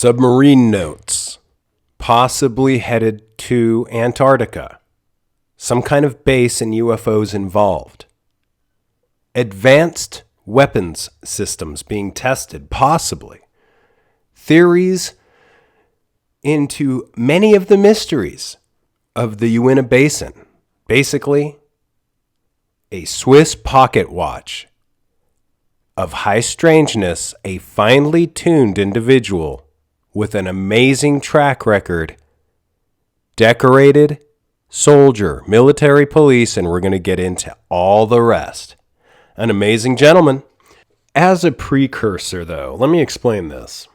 Submarine notes, possibly headed to Antarctica. Some kind of base and UFOs involved. Advanced weapons systems being tested, possibly. Theories into many of the mysteries of the Uinta Basin. Basically, a Swiss pocket watch of high strangeness, a finely tuned individual with an amazing track record, decorated soldier, military police, and we're going to get into all the rest. An amazing gentleman. As a precursor, though, let me explain this.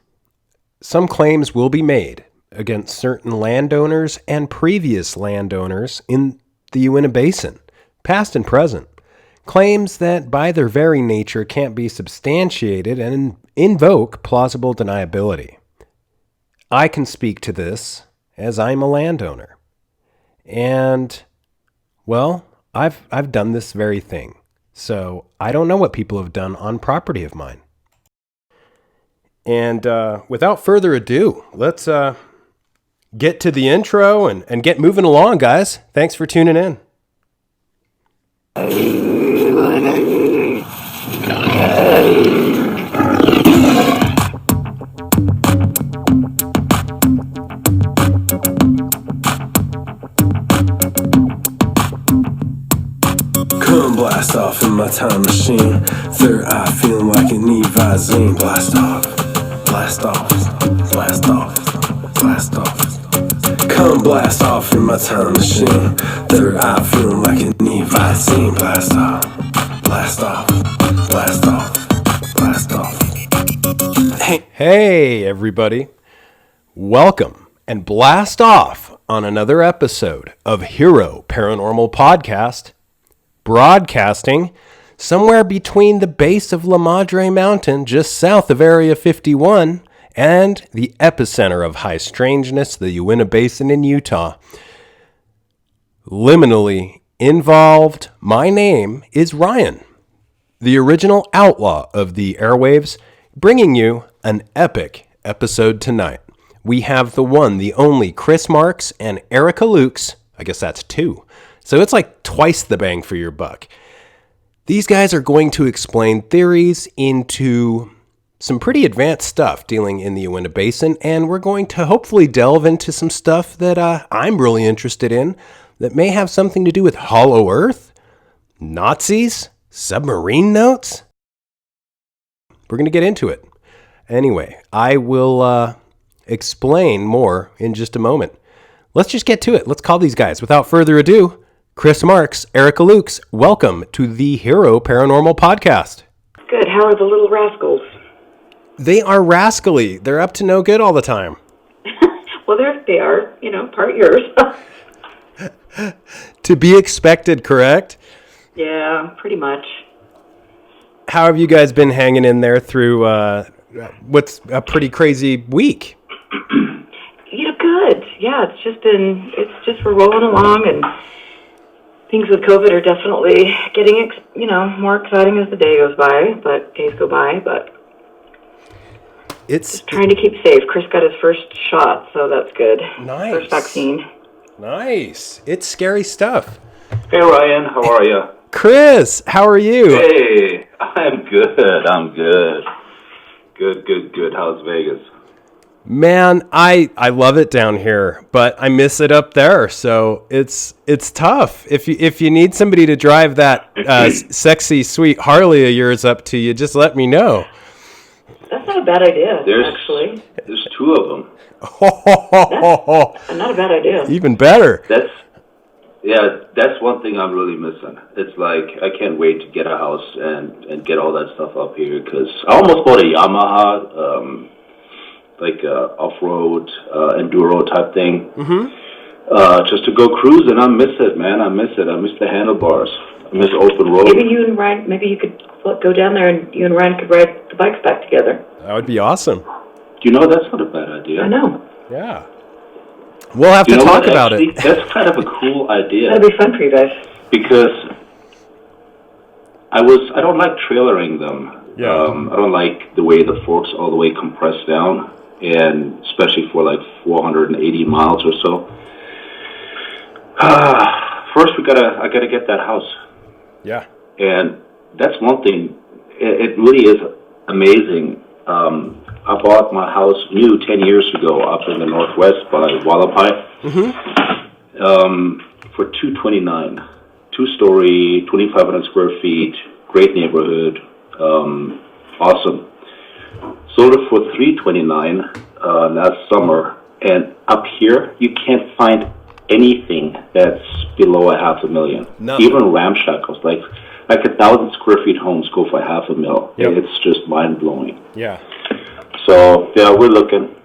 Some claims will be made against certain landowners and previous landowners in the Uinta Basin, past and present. Claims that by their very nature can't be substantiated and invoke plausible deniability. I can speak to this as I'm a landowner. And, well, I've done this very thing. So I don't know what people have done on property of mine. And without further ado, let's get to the intro and get moving along, guys. Thanks for tuning in. Come blast off in my time machine. Third eye feeling like an Visine. Blast off, blast off, blast off, blast off. Come blast off in my time machine. Third eye feeling like an Visine. Blast off, blast off, blast off, blast off. Hey everybody. Welcome and blast off on another episode of Hero Paranormal Podcast. Broadcasting somewhere between the base of La Madre Mountain, just south of Area 51, and the epicenter of high strangeness, the Uinta Basin in Utah. Liminally involved, my name is Ryan, the original outlaw of the airwaves, bringing you an epic episode tonight. We have the one, the only Chris Marx and Erica Lukes. I guess that's two. So it's like twice the bang for your buck. These guys are going to explain theories into some pretty advanced stuff dealing in the Uinta Basin, and we're going to hopefully delve into some stuff that I'm really interested in that may have something to do with Hollow Earth, Nazis, submarine notes. We're going to get into it. Anyway, I will explain more in just a moment. Let's just get to it. Let's call these guys. Without further ado, Chris Marx, Erica Lukes, welcome to the Hero Paranormal Podcast. Good. How are the little rascals? They are rascally. They're up to no good all the time. Well, they are, part yours. To be expected, correct? Yeah, pretty much. How have you guys been hanging in there through what's a pretty crazy week? Good. Yeah, we're rolling along, and things with COVID are definitely getting, more exciting as the days go by, but it's just trying to keep safe. Chris got his first shot, so that's good. Nice. First vaccine. Nice. It's scary stuff. Hey, Ryan. How are you? Chris, how are you? Hey, I'm good. Good. How's Vegas? Man, I love it down here, but I miss it up there. So it's tough. If you need somebody to drive that sexy, sweet Harley of yours up to you, just let me know. That's not a bad idea, actually. There's two of them. That's not a bad idea. Even better. That's one thing I'm really missing. It's like I can't wait to get a house and get all that stuff up here, because I almost bought a Yamaha. Like off-road enduro type thing, just to go cruise, and I miss it, man. I miss the handlebars. I miss open road. Maybe you could go down there, and you and Ryan could ride the bikes back together. That would be awesome. That's not a bad idea. I know. Yeah. We'll have to talk about it. That's kind of a cool idea. That'd be fun for you guys. Because I don't like trailering them. Yeah. I don't like the way the forks all the way compressed down. and especially for like 480 miles or so. First, I gotta get that house. Yeah. And that's one thing. It really is amazing. I bought my house new 10 years ago up in the Northwest by Wallapai. For $229, 2-story, 2,500 square feet, great neighborhood, awesome. Sold it for $329 last summer, and up here you can't find anything that's below $500,000. Nothing. Even ramshackles, like 1,000 square feet homes go for $500,000. Yep. It's just mind blowing. Yeah. So yeah, we're looking.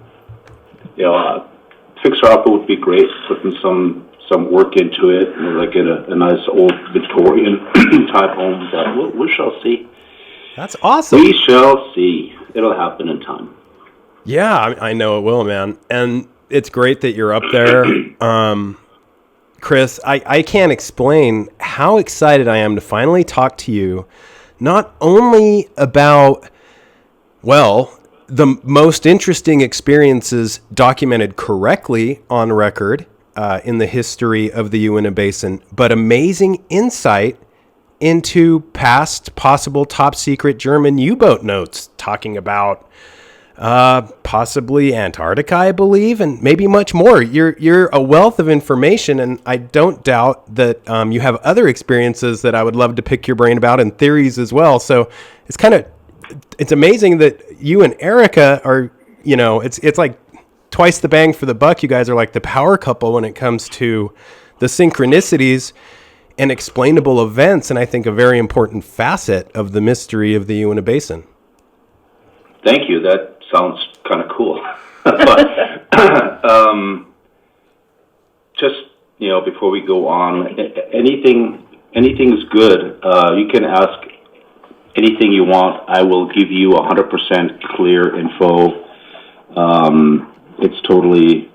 Fixer upper would be great. Putting some work into it, like a nice old Victorian type home. But we shall see. That's awesome. We shall see. It'll happen in time. Yeah, I know it will, man. And it's great that you're up there. Chris, I can't explain how excited I am to finally talk to you, not only about, well, the most interesting experiences documented correctly on record in the history of the Uinta Basin, but amazing insight into past possible top secret German U-boat notes talking about possibly Antarctica, I believe, and maybe much more. You're a wealth of information, and I don't doubt that you have other experiences that I would love to pick your brain about, and theories as well. So it's amazing that you and Erica are, it's like twice the bang for the buck. You guys are like the power couple when it comes to the synchronicities and explainable events, and I think a very important facet of the mystery of the Uinta Basin. Thank you. That sounds kind of cool. But just before we go on, anything's good. You can ask anything you want. I will give you 100% clear info. It's totally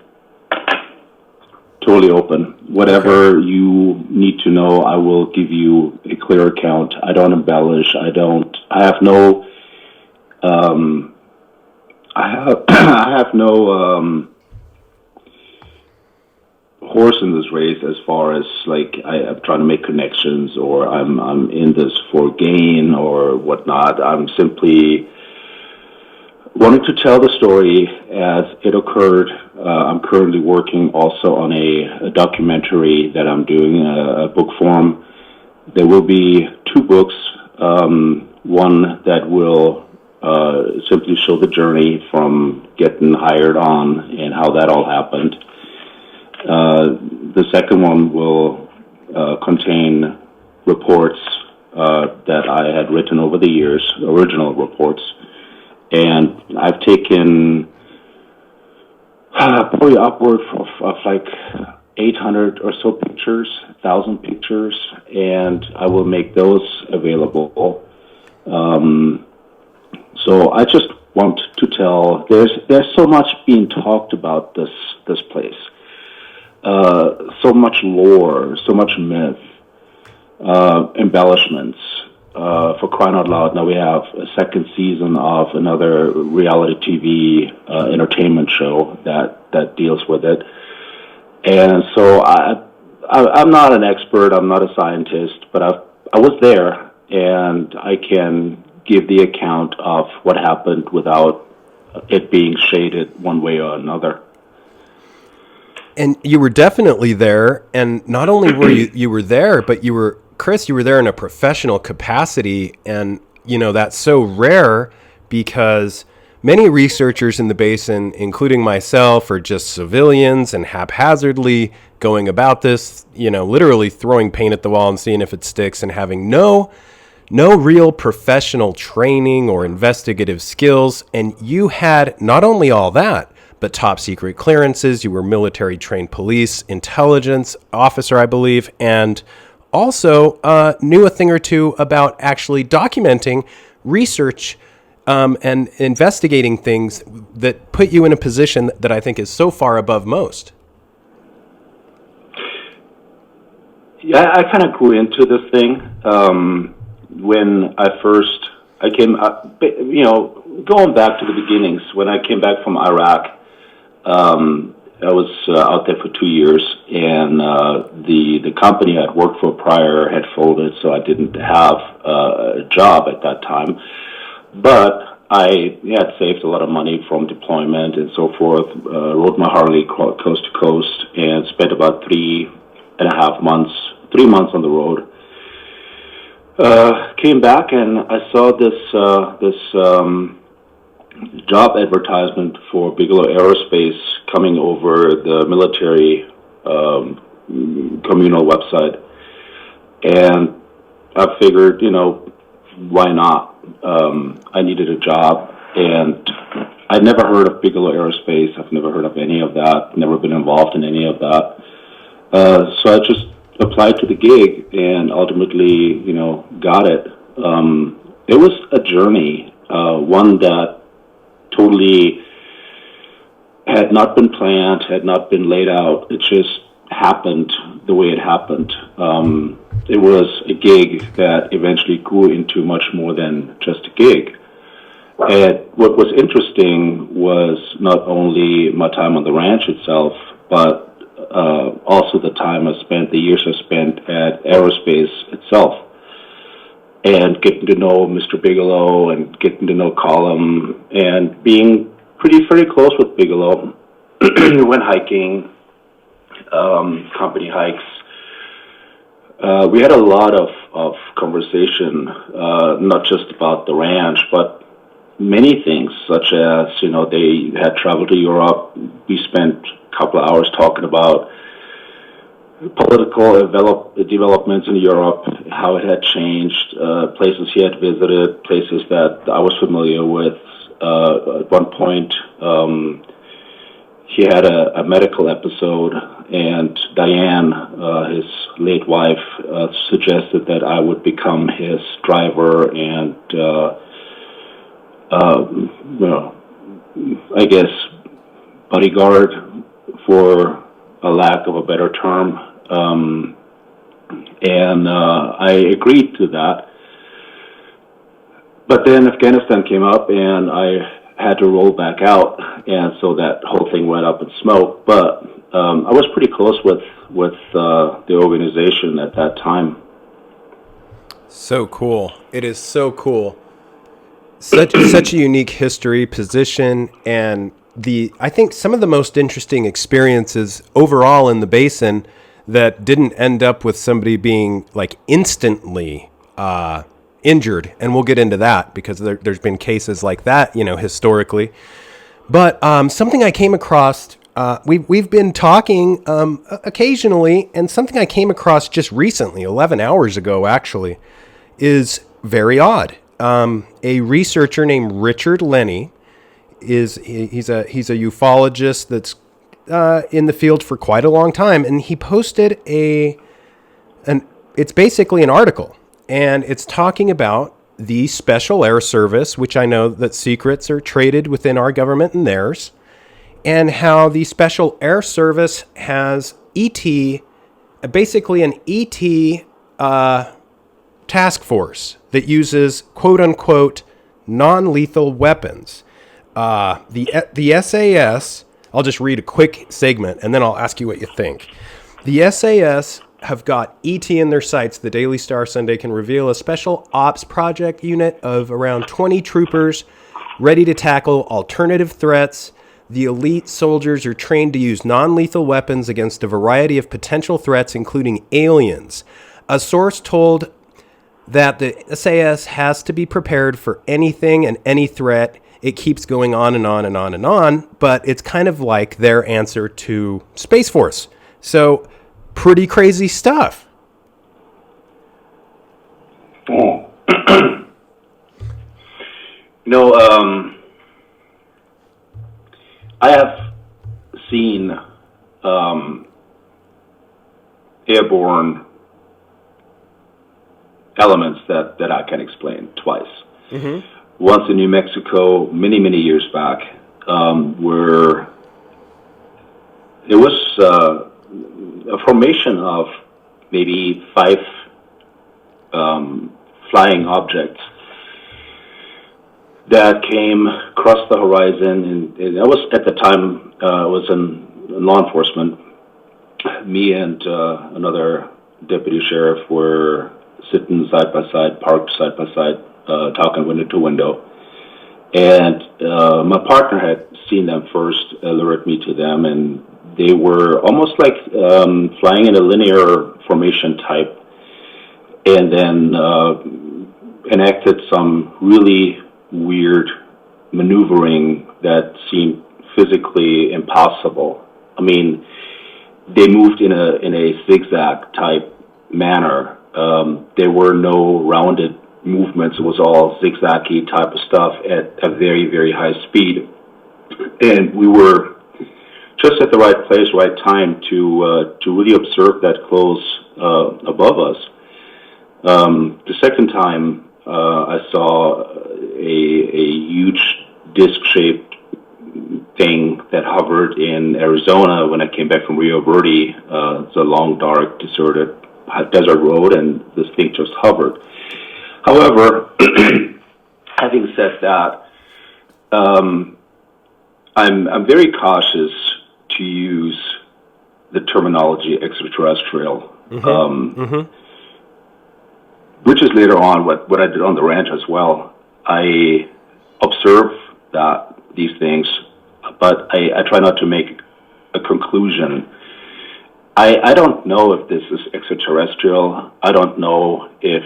open. Whatever you need to know, I will give you a clear account. I don't embellish. I have no horse in this race as far as like I'm trying to make connections or I'm in this for gain or whatnot. I'm simply wanting to tell the story as it occurred. I'm currently working also on a documentary that I'm doing, a book form. There will be 2 books. One that will simply show the journey from getting hired on and how that all happened. The second one will contain reports that I had written over the years, original reports. And I've taken probably upward of like 800 or so pictures, 1,000 pictures, and I will make those available. So I just want to tell, there's so much being talked about this place. So much lore, so much myth, embellishments. For crying out loud, now we have a second season of another reality TV entertainment show that deals with it. And so I'm not an expert, I'm not a scientist, but I was there, and I can give the account of what happened without it being shaded one way or another. And you were definitely there, and not only were you were there, but Chris, you were there in a professional capacity, and that's so rare because many researchers in the basin, including myself, are just civilians and haphazardly going about this, literally throwing paint at the wall and seeing if it sticks, and having no real professional training or investigative skills. And you had not only all that, but top secret clearances. You were military trained police intelligence officer, I believe, and also knew a thing or two about actually documenting research and investigating things that put you in a position that I think is so far above most. Yeah, I kind of grew into this thing when I came. going back to the beginnings, when I came back from Iraq, I was out there for 2 years, and the company I'd worked for prior had folded, so I didn't have a job at that time. But I had saved a lot of money from deployment and so forth, rode my Harley coast to coast, and spent about 3.5 months, 3 months on the road. Came back and I saw this job advertisement for Bigelow Aerospace coming over the military communal website, and I figured, why not? I needed a job, and I'd never heard of Bigelow Aerospace. I've never heard of any of that. Never been involved in any of that. So I just applied to the gig and ultimately, got it. It was a journey, one that totally had not been planned, had not been laid out. It just happened the way it happened. It was a gig that eventually grew into much more than just a gig. And what was interesting was not only my time on the ranch itself, but also the years I spent at aerospace itself, and getting to know Mr. Bigelow and getting to know Colum and being very close with Bigelow. Went hiking, company hikes. We had a lot of conversation, not just about the ranch, but many things, such as, they had traveled to Europe. We spent a couple of hours talking about political developments in Europe, how it had changed, places he had visited, places that I was familiar with. At one point, he had a medical episode, and Diane, his late wife, suggested that I would become his driver and, I guess, bodyguard, for a lack of a better term. I agreed to that. But then Afghanistan came up, and I had to roll back out, and so that whole thing went up in smoke. But I was pretty close with the organization at that time. So cool. It is so cool. Such a unique history, position, and I think some of the most interesting experiences overall in the basin that didn't end up with somebody being like instantly injured, and we'll get into that because there's been cases like that, historically. But something I came across, we've been talking occasionally, and something I came across just recently, 11 hours ago actually, is very odd. A researcher named Richard Lenny he's a ufologist that's in the field for quite a long time, and he posted it's basically an article, and it's talking about the Special Air Service, which I know that secrets are traded within our government and theirs, and how the Special Air Service has basically an ET task force that uses quote-unquote non-lethal weapons. The SAS, I'll just read a quick segment and then I'll ask you what you think. The SAS have got ET in their sights. The Daily Star Sunday can reveal a special ops project unit of around 20 troopers ready to tackle alternative threats. The elite soldiers are trained to use non-lethal weapons against a variety of potential threats, including aliens. A source told that the SAS has to be prepared for anything and any threat. It keeps going on and on and on and on, but it's kind of like their answer to Space Force. So, pretty crazy stuff. Oh. I have seen airborne elements that I can explain twice. Mm-hmm. Once in New Mexico, many, many years back, where it was a formation of maybe 5 flying objects that came across the horizon, and I was at the time was in law enforcement. Me and another deputy sheriff were sitting side by side, parked side by side, talking window to window. And my partner had seen them first, alerted me to them, and they were almost like flying in a linear formation type, and then enacted some really weird maneuvering that seemed physically impossible. I mean, they moved in a zigzag type manner. There were no rounded movements. It was all zigzaggy type of stuff at a very, very high speed. And we were just at the right place, right time to really observe that close above us. The second time I saw a huge disc-shaped thing that hovered in Arizona when I came back from Rio Verde. It's a long, dark, deserted desert road, and this thing just hovered. However, having said that, I'm very cautious to use the terminology extraterrestrial, which is later on what I did on the ranch as well. I observe these things, but I try not to make a conclusion. I don't know if this is extraterrestrial. I don't know if,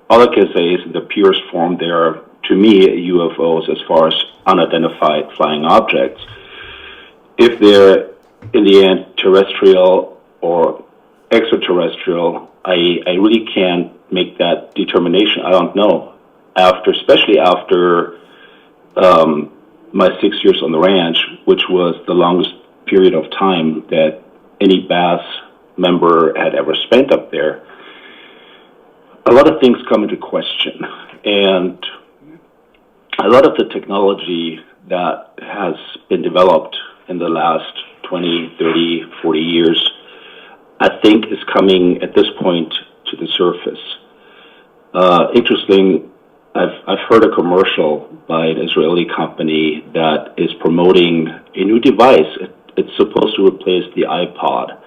all I can say is in the purest form, they are, to me, UFOs as far as unidentified flying objects. If they're, in the end, terrestrial or extraterrestrial, I really can't make that determination. I don't know. Especially after my 6 years on the ranch, which was the longest period of time that any BAASS member had ever spent up there, a lot of things come into question. And a lot of the technology that has been developed in the last 20, 30, 40 years, I think is coming at this point to the surface. Interesting, I've heard a commercial by an Israeli company that is promoting a new device. It's supposed to replace the iPod.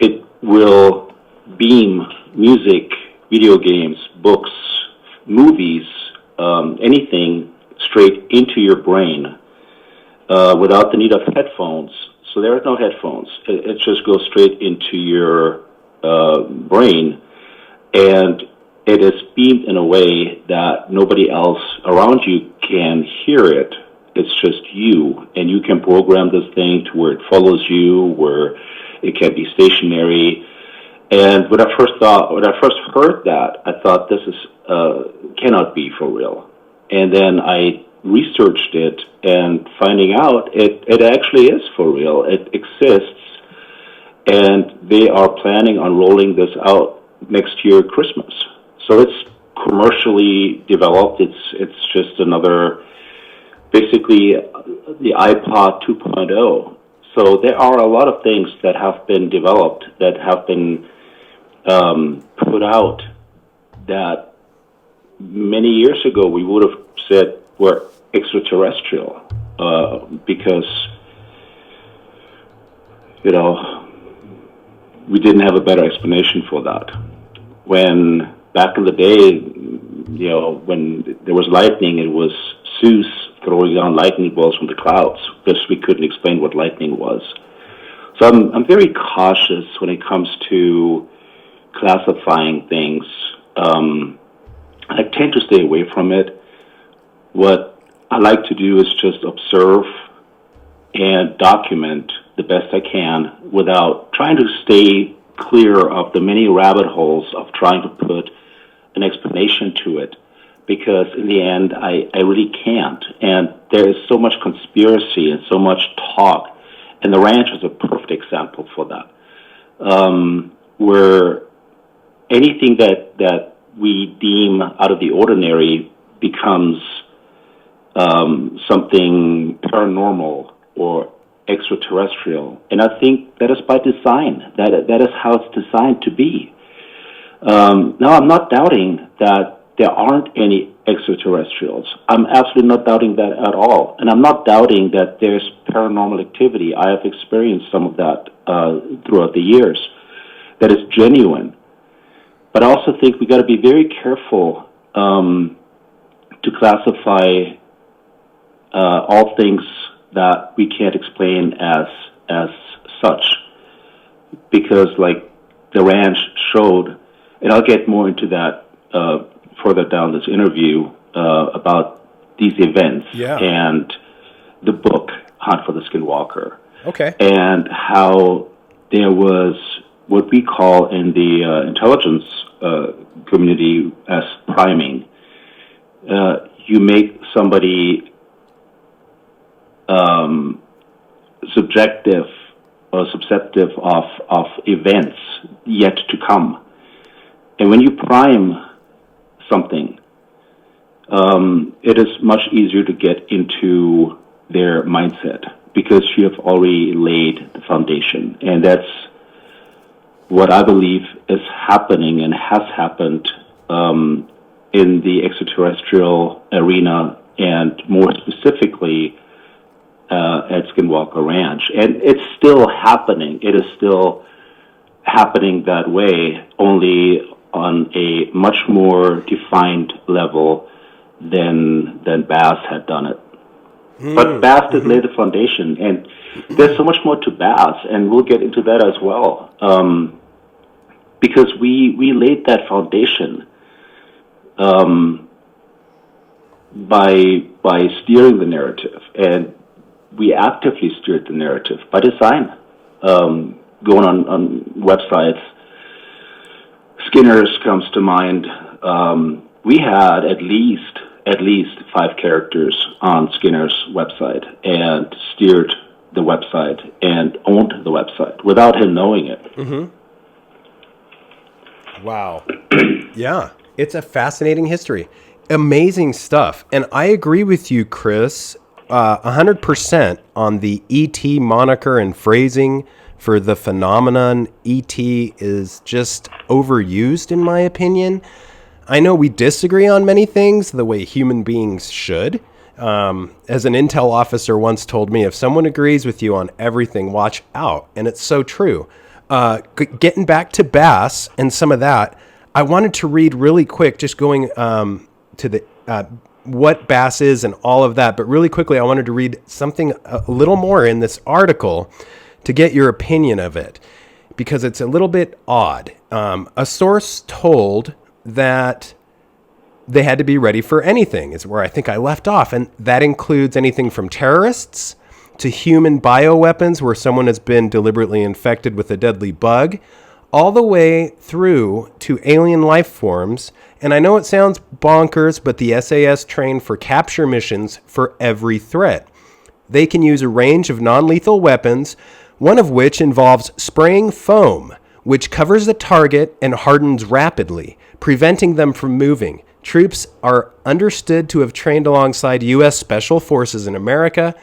It will beam music, video games, books, movies, anything straight into your brain without the need of headphones. So there are no headphones. It just goes straight into your brain, and it is beamed in a way that nobody else around you can hear it. It's just you, and you can program this thing to where it follows you, where it can be stationary. And when I first heard that, I thought this is cannot be for real. And then I researched it, and finding out it actually is for real. It exists, and they are planning on rolling this out next year, Christmas. So it's commercially developed. It's just another, basically the iPod 2.0. So there are a lot of things that have been developed, that have been put out, that many years ago we would have said were extraterrestrial, because, we didn't have a better explanation for that. When back in the day, when there was lightning, it was Zeus throwing down lightning bolts from the clouds, because we couldn't explain what lightning was. So I'm very cautious when it comes to classifying things. I tend to stay away from it. What I like to do is just observe and document the best I can without trying to stay clear of the many rabbit holes of trying to put an explanation to it, because in the end, I really can't. And there is so much conspiracy and so much talk, and the ranch is a perfect example for that, where anything that we deem out of the ordinary becomes something paranormal or extraterrestrial. And I think that is by design. That is how it's designed to be. Now, I'm not doubting that there aren't any extraterrestrials. I'm absolutely not doubting that at all. And I'm not doubting that there's paranormal activity. I have experienced some of that throughout the years that is genuine. But I also think we got to be very careful to classify all things that we can't explain as such. Because like the ranch showed, and I'll get more into that further down this interview about these events and the book Hunt for the Skinwalker. Okay. And how there was what we call in the intelligence community as priming. You make somebody subjective or susceptible of events yet to come. And when you prime something, it is much easier to get into their mindset because you have already laid the foundation. And that's what I believe is happening and has happened in the extraterrestrial arena, and more specifically at Skinwalker Ranch. And it's still happening. It is still happening that way, only on a much more defined level than BAASS had done it. But BAASS did lay the foundation, and there's so much more to BAASS, and we'll get into that as well, because we laid that foundation by steering the narrative, and we actively steered the narrative by design, going on websites. Skinner's comes to mind. We had at least 5 characters on Skinner's website and steered the website and owned the website without him knowing it. Mm-hmm. Wow. Yeah, it's a fascinating history. Amazing stuff. And I agree with you, Chris, 100% on the ET moniker and phrasing for the phenomenon. ET is just overused, in my opinion. I know we disagree on many things the way human beings should. As an intel officer once told me, if someone agrees with you on everything, watch out. And it's so true. Getting back to BAASS and some of that, I wanted to read really quick, just going to the what BAASS is and all of that. But really quickly, I wanted to read something a little more in this article to get your opinion of it, because it's a little bit odd. A source told that they had to be ready for anything, is where I think I left off. And that includes anything from terrorists to human bioweapons, where someone has been deliberately infected with a deadly bug, all the way through to alien life forms. And I know it sounds bonkers, but the SAS train for capture missions for every threat. They can use a range of non-lethal weapons, one of which involves spraying foam, which covers the target and hardens rapidly, preventing them from moving. Troops are understood to have trained alongside U.S. Special Forces in America.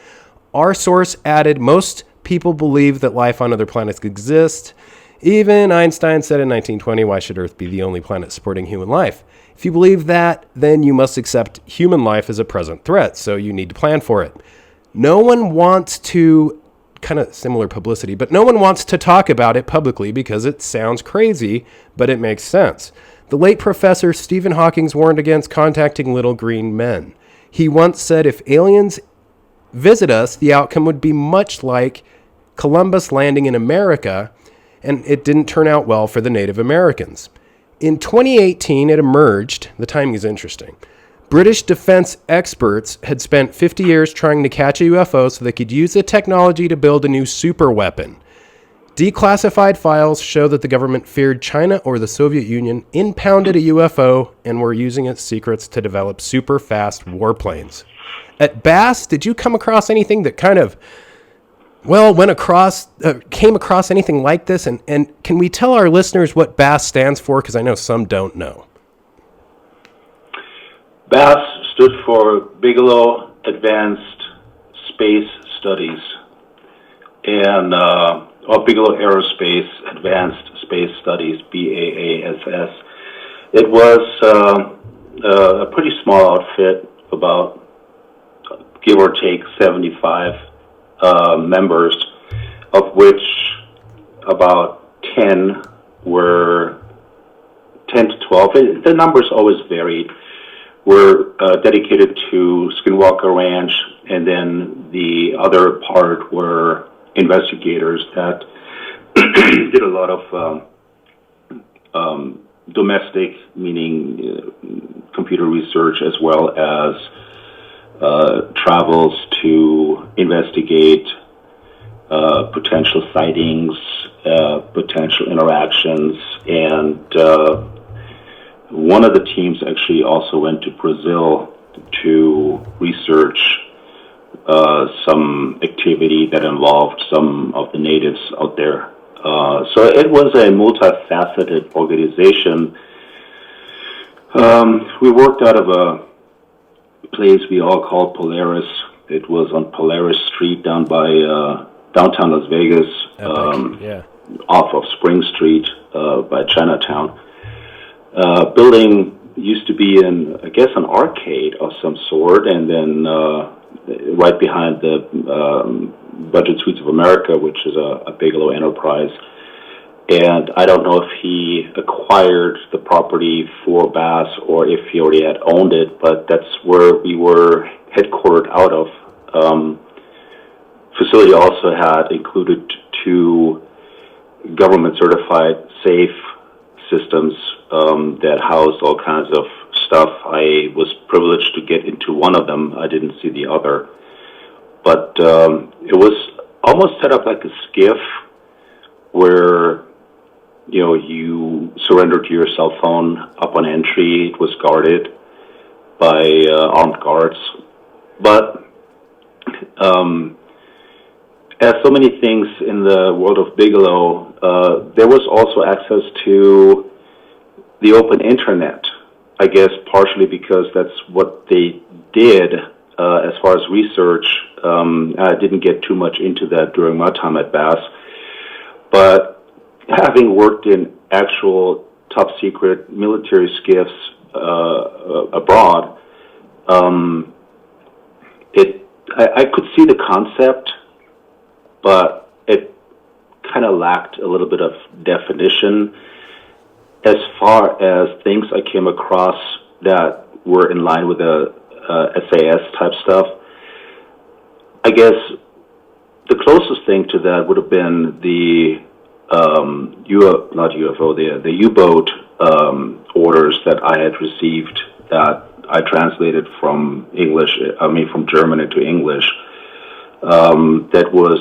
Our source added, most people believe that life on other planets exists. Even Einstein said in 1920, why should Earth be the only planet supporting human life? If you believe that, then you must accept human life as a present threat, so you need to plan for it. No one wants to, kind of similar publicity, but no one wants to talk about it publicly because it sounds crazy, but it makes sense. The late Professor Stephen Hawking warned against contacting little green men. He once said if aliens visit us, the outcome would be much like Columbus landing in America, and it didn't turn out well for the Native Americans. In 2018, it emerged, the timing is interesting, British defense experts had spent 50 years trying to catch a UFO so they could use the technology to build a new super weapon. Declassified files show that the government feared China or the Soviet Union impounded a UFO and were using its secrets to develop super fast warplanes. At BAASS, did you come across anything that kind of, came across anything like this? And can we tell our listeners what BAASS stands for? Because I know some don't know. BAASS stood for Bigelow Advanced Space Studies, and or Bigelow Aerospace Advanced Space Studies, BAASS. It was a pretty small outfit, about give or take 75 members, of which about 10 were 10 to 12. The numbers always varied. Were dedicated to Skinwalker Ranch, and then the other part were investigators that did a lot of domestic, meaning computer research, as well as travels to investigate potential sightings, potential interactions, and one of the teams actually also went to Brazil to research some activity that involved some of the natives out there. So it was a multifaceted organization. We worked out of a place we all called Polaris. It was on Polaris Street down by downtown Las Vegas, off of Spring Street by Chinatown. Building used to be I guess, an arcade of some sort, and then right behind the Budget Suites of America, which is a Bigelow enterprise. And I don't know if he acquired the property for BAASS or if he already had owned it, but that's where we were headquartered out of. Facility also had included 2 government-certified safe systems that housed all kinds of stuff. I was privileged to get into one of them. I didn't see the other. But it was almost set up like a skiff where, you surrendered your cell phone upon entry. It was guarded by armed guards. But as so many things in the world of Bigelow, there was also access to the open internet, I guess partially because that's what they did as far as research. I didn't get too much into that during my time at BAASS, but having worked in actual top secret military skiffs abroad, I could see the concept, but it kind of lacked a little bit of definition as far as things I came across that were in line with the SAS type stuff. I guess the closest thing to that would have been the the U-boat orders that I had received that I translated from from German into English. That was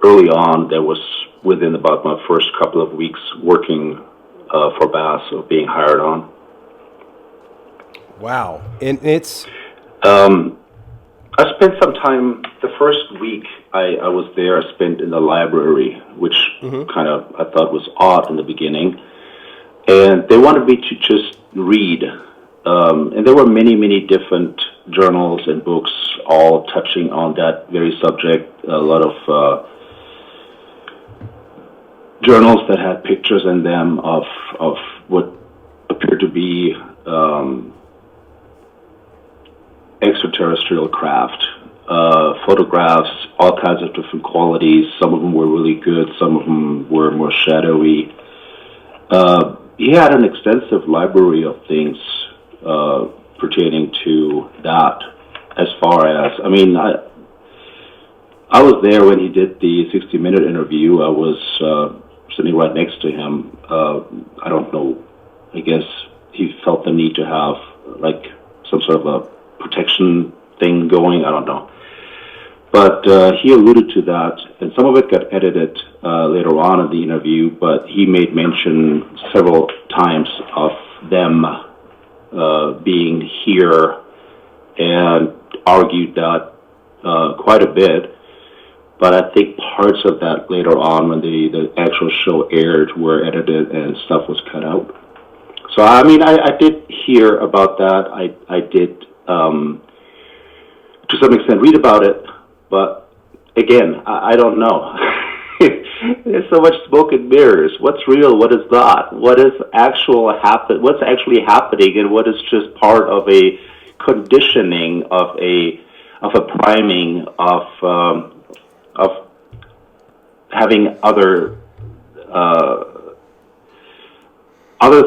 early on. That was within about my first couple of weeks working for BAASS, or being hired on. Wow. And it's... I spent some time, the first week I was there, I spent in the library, which kind of I thought was odd in the beginning. And they wanted me to just read. And there were many, many different journals and books all touching on that very subject. A lot of journals that had pictures in them of what appeared to be extraterrestrial craft, photographs, all kinds of different qualities. Some of them were really good, some of them were more shadowy. He had an extensive library of things pertaining to that. As far as, I was there when he did the 60-minute interview. I was sitting right next to him. I don't know, I guess he felt the need to have like some sort of a protection thing going, I don't know. But he alluded to that, and some of it got edited later on in the interview, but he made mention several times of them being here, and argued that quite a bit. But I think parts of that later on, when the actual show aired, were edited and stuff was cut out. So, I did hear about that. I did, to some extent, read about it. But, again, I don't know. There's so much smoke and mirrors. What's real? What is not? What is what's actually happening, and what is just part of a conditioning of a priming of having other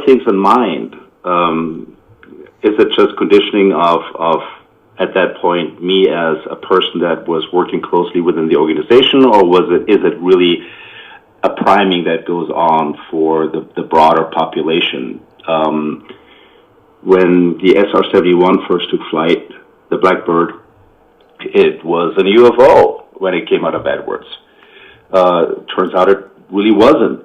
things in mind? Is it just conditioning of at that point me as a person that was working closely within the organization, or is it really a priming that goes on for the broader population? When the SR-71 first took flight, the Blackbird, it was a UFO when it came out of Edwards. Turns out it really wasn't.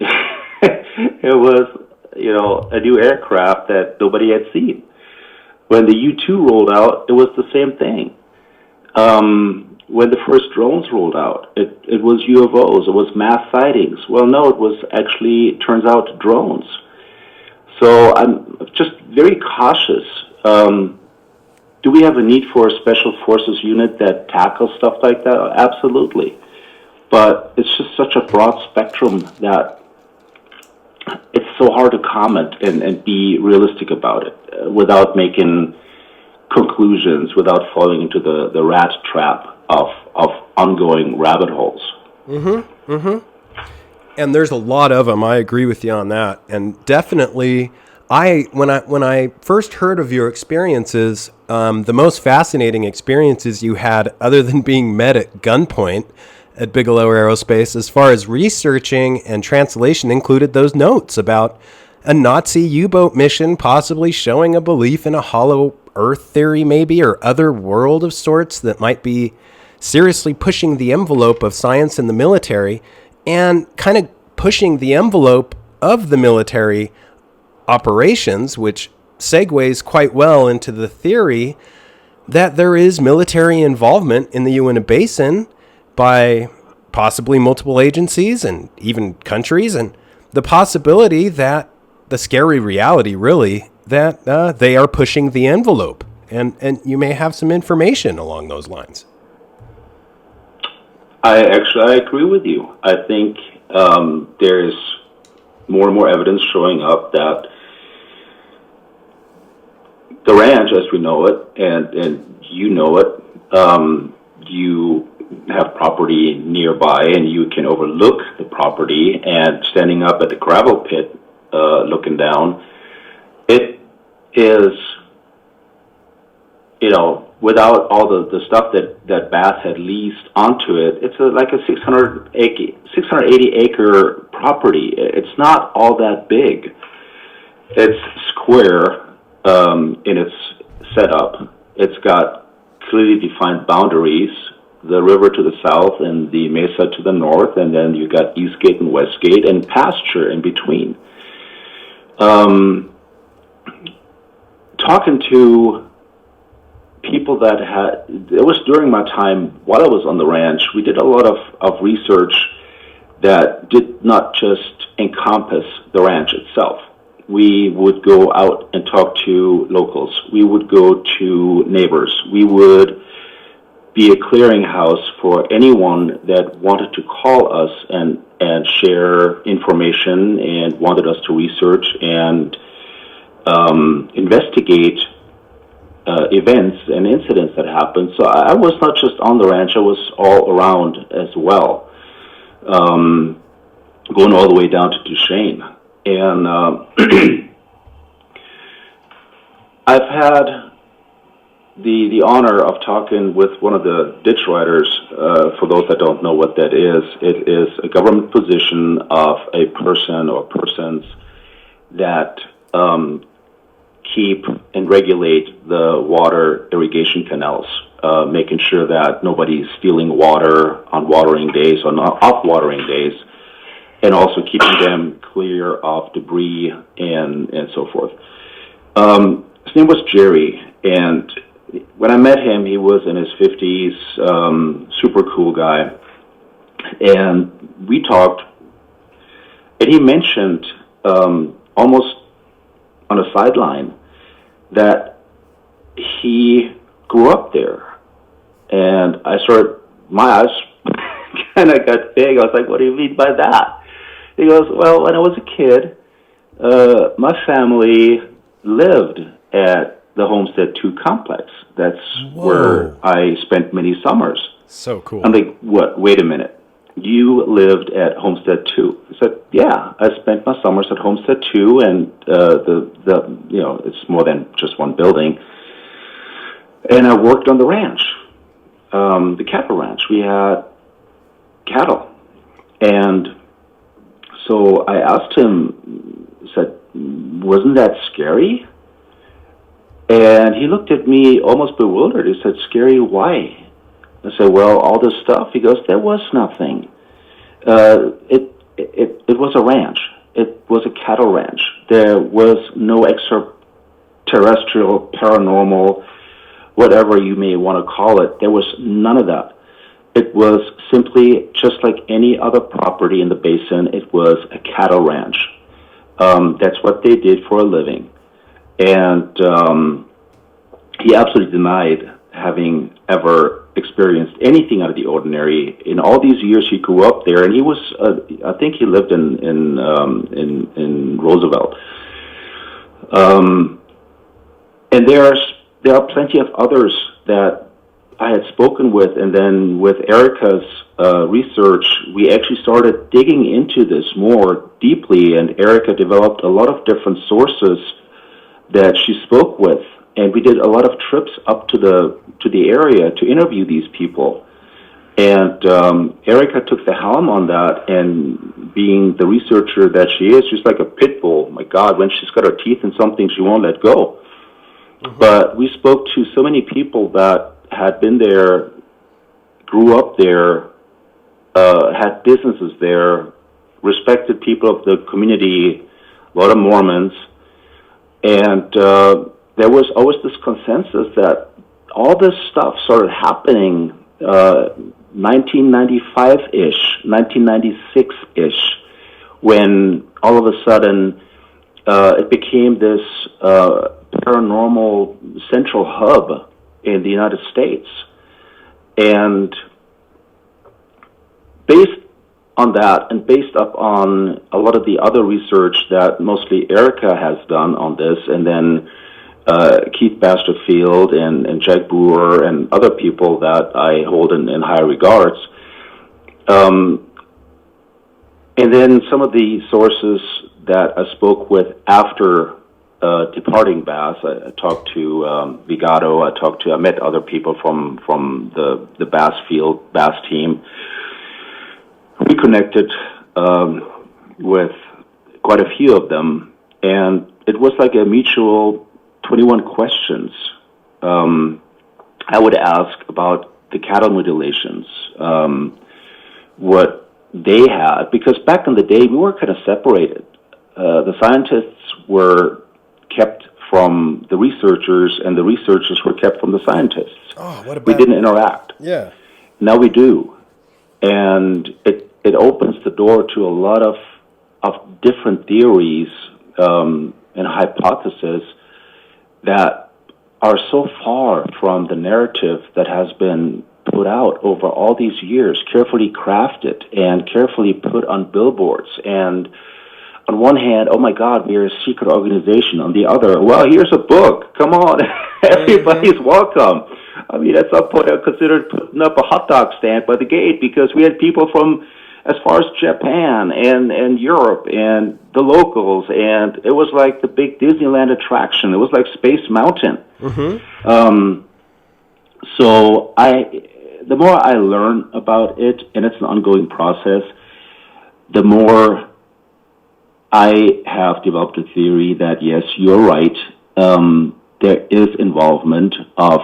It was, a new aircraft that nobody had seen. When the U-2 rolled out, it was the same thing. When the first drones rolled out, it was UFOs, it was mass sightings. Well, no, it was actually, turns out, drones. So I'm just very cautious. Do we have a need for a special forces unit that tackles stuff like that? Absolutely. But it's just such a broad spectrum that it's so hard to comment and be realistic about it without making conclusions, without falling into the rat trap of ongoing rabbit holes. Mm-hmm. Mm-hmm. And there's a lot of them. I agree with you on that. And definitely, when I first heard of your experiences, the most fascinating experiences you had, other than being met at gunpoint at Bigelow Aerospace, as far as researching and translation, included those notes about a Nazi U-boat mission possibly showing a belief in a hollow Earth theory, maybe, or other world of sorts that might be seriously pushing the envelope of science and the military, and kind of pushing the envelope of the military operations, which segues quite well into the theory that there is military involvement in the Uinta Basin by possibly multiple agencies and even countries, and the possibility that the scary reality, really, that they are pushing the envelope. And you may have some information along those lines. I agree with you. I think there's more and more evidence showing up that the ranch, as we know it, and you know it, you have property nearby and you can overlook the property, and standing up at the gravel pit looking down, it is, without all the stuff that BAASS had leased onto it, it's like a 680 acre property. It's not all that big. It's square in its setup. It's got clearly defined boundaries, the river to the south and the mesa to the north, and then you got Eastgate and Westgate and pasture in between. Talking to people that it was during my time while I was on the ranch, we did a lot of research that did not just encompass the ranch itself. We would go out and talk to locals. We would go to neighbors. We would be a clearinghouse for anyone that wanted to call us and share information and wanted us to research and investigate events and incidents that happened. So I was not just on the ranch, I was all around as well, going all the way down to Duchesne. And I've had the honor of talking with one of the ditch riders. For those that don't know what that is, it is a government position of a person or persons that keep and regulate the water irrigation canals, making sure that nobody's stealing water on watering days or off watering days, and also keeping them clear of debris and so forth. His name was Jerry, and when I met him, he was in his 50s, super cool guy, and we talked, and he mentioned almost on a sideline that he grew up there, and my eyes kind of got big. I was like, what do you mean by that? He goes, well, when I was a kid, my family lived at the Homestead 2 complex. That's where I spent many summers. So cool. I'm like, what? Wait a minute. You lived at Homestead 2. I said, yeah, I spent my summers at Homestead 2, and it's more than just one building. And I worked on the ranch, the cattle ranch. We had cattle. And so I asked him, said, wasn't that scary? And he looked at me almost bewildered. He said, scary, why? I said, well, all this stuff. He goes, there was nothing. It was a ranch. It was a cattle ranch. There was no extraterrestrial, paranormal, whatever you may want to call it. There was none of that. It was simply just like any other property in the basin. It was a cattle ranch. That's what they did for a living. And he absolutely denied having ever experienced anything out of the ordinary. In all these years, he grew up there, and he was, I think he lived in Roosevelt. And there are plenty of others that I had spoken with, and then with Erica's research, we actually started digging into this more deeply, and Erica developed a lot of different sources that she spoke with, and we did a lot of trips up to the area to interview these people. And Erica took the helm on that, and being the researcher that she is, she's like a pit bull. My God, when she's got her teeth in something, she won't let go. Mm-hmm. But we spoke to so many people that had been there, grew up there, had businesses there, respected people of the community, a lot of Mormons, and there was always this consensus that all this stuff started happening 1995-ish, 1996-ish, when all of a sudden it became this paranormal central hub in the United States. And based on that, and based up on a lot of the other research that mostly Erica has done on this, and then Keith Basterfield and Jack Brewer and other people that I hold in high regards, and then some of the sources that I spoke with after departing BAASS. I talked to Bigelow. I met other people from the BAASS team. We connected with quite a few of them, and it was like a mutual 21 questions. I would ask about the cattle mutilations, what they had, because back in the day we were kind of separated. The scientists were kept from the researchers, and the researchers were kept from the scientists. Oh, what about... We didn't interact. Yeah. Now we do. And it opens the door to a lot of different theories and hypotheses that are so far from the narrative that has been put out over all these years, carefully crafted and carefully put on billboards. And on one hand, oh my God, we're a secret organization. On the other, well, here's a book. Come on, everybody's welcome. I mean, at some point I considered putting up a hot dog stand by the gate, because we had people from as far as Japan and Europe and the locals, and it was like the big Disneyland attraction. It was like Space Mountain. Mm-hmm. So the more I learn about it, and it's an ongoing process, the more I have developed a theory that, yes, you're right, there is involvement of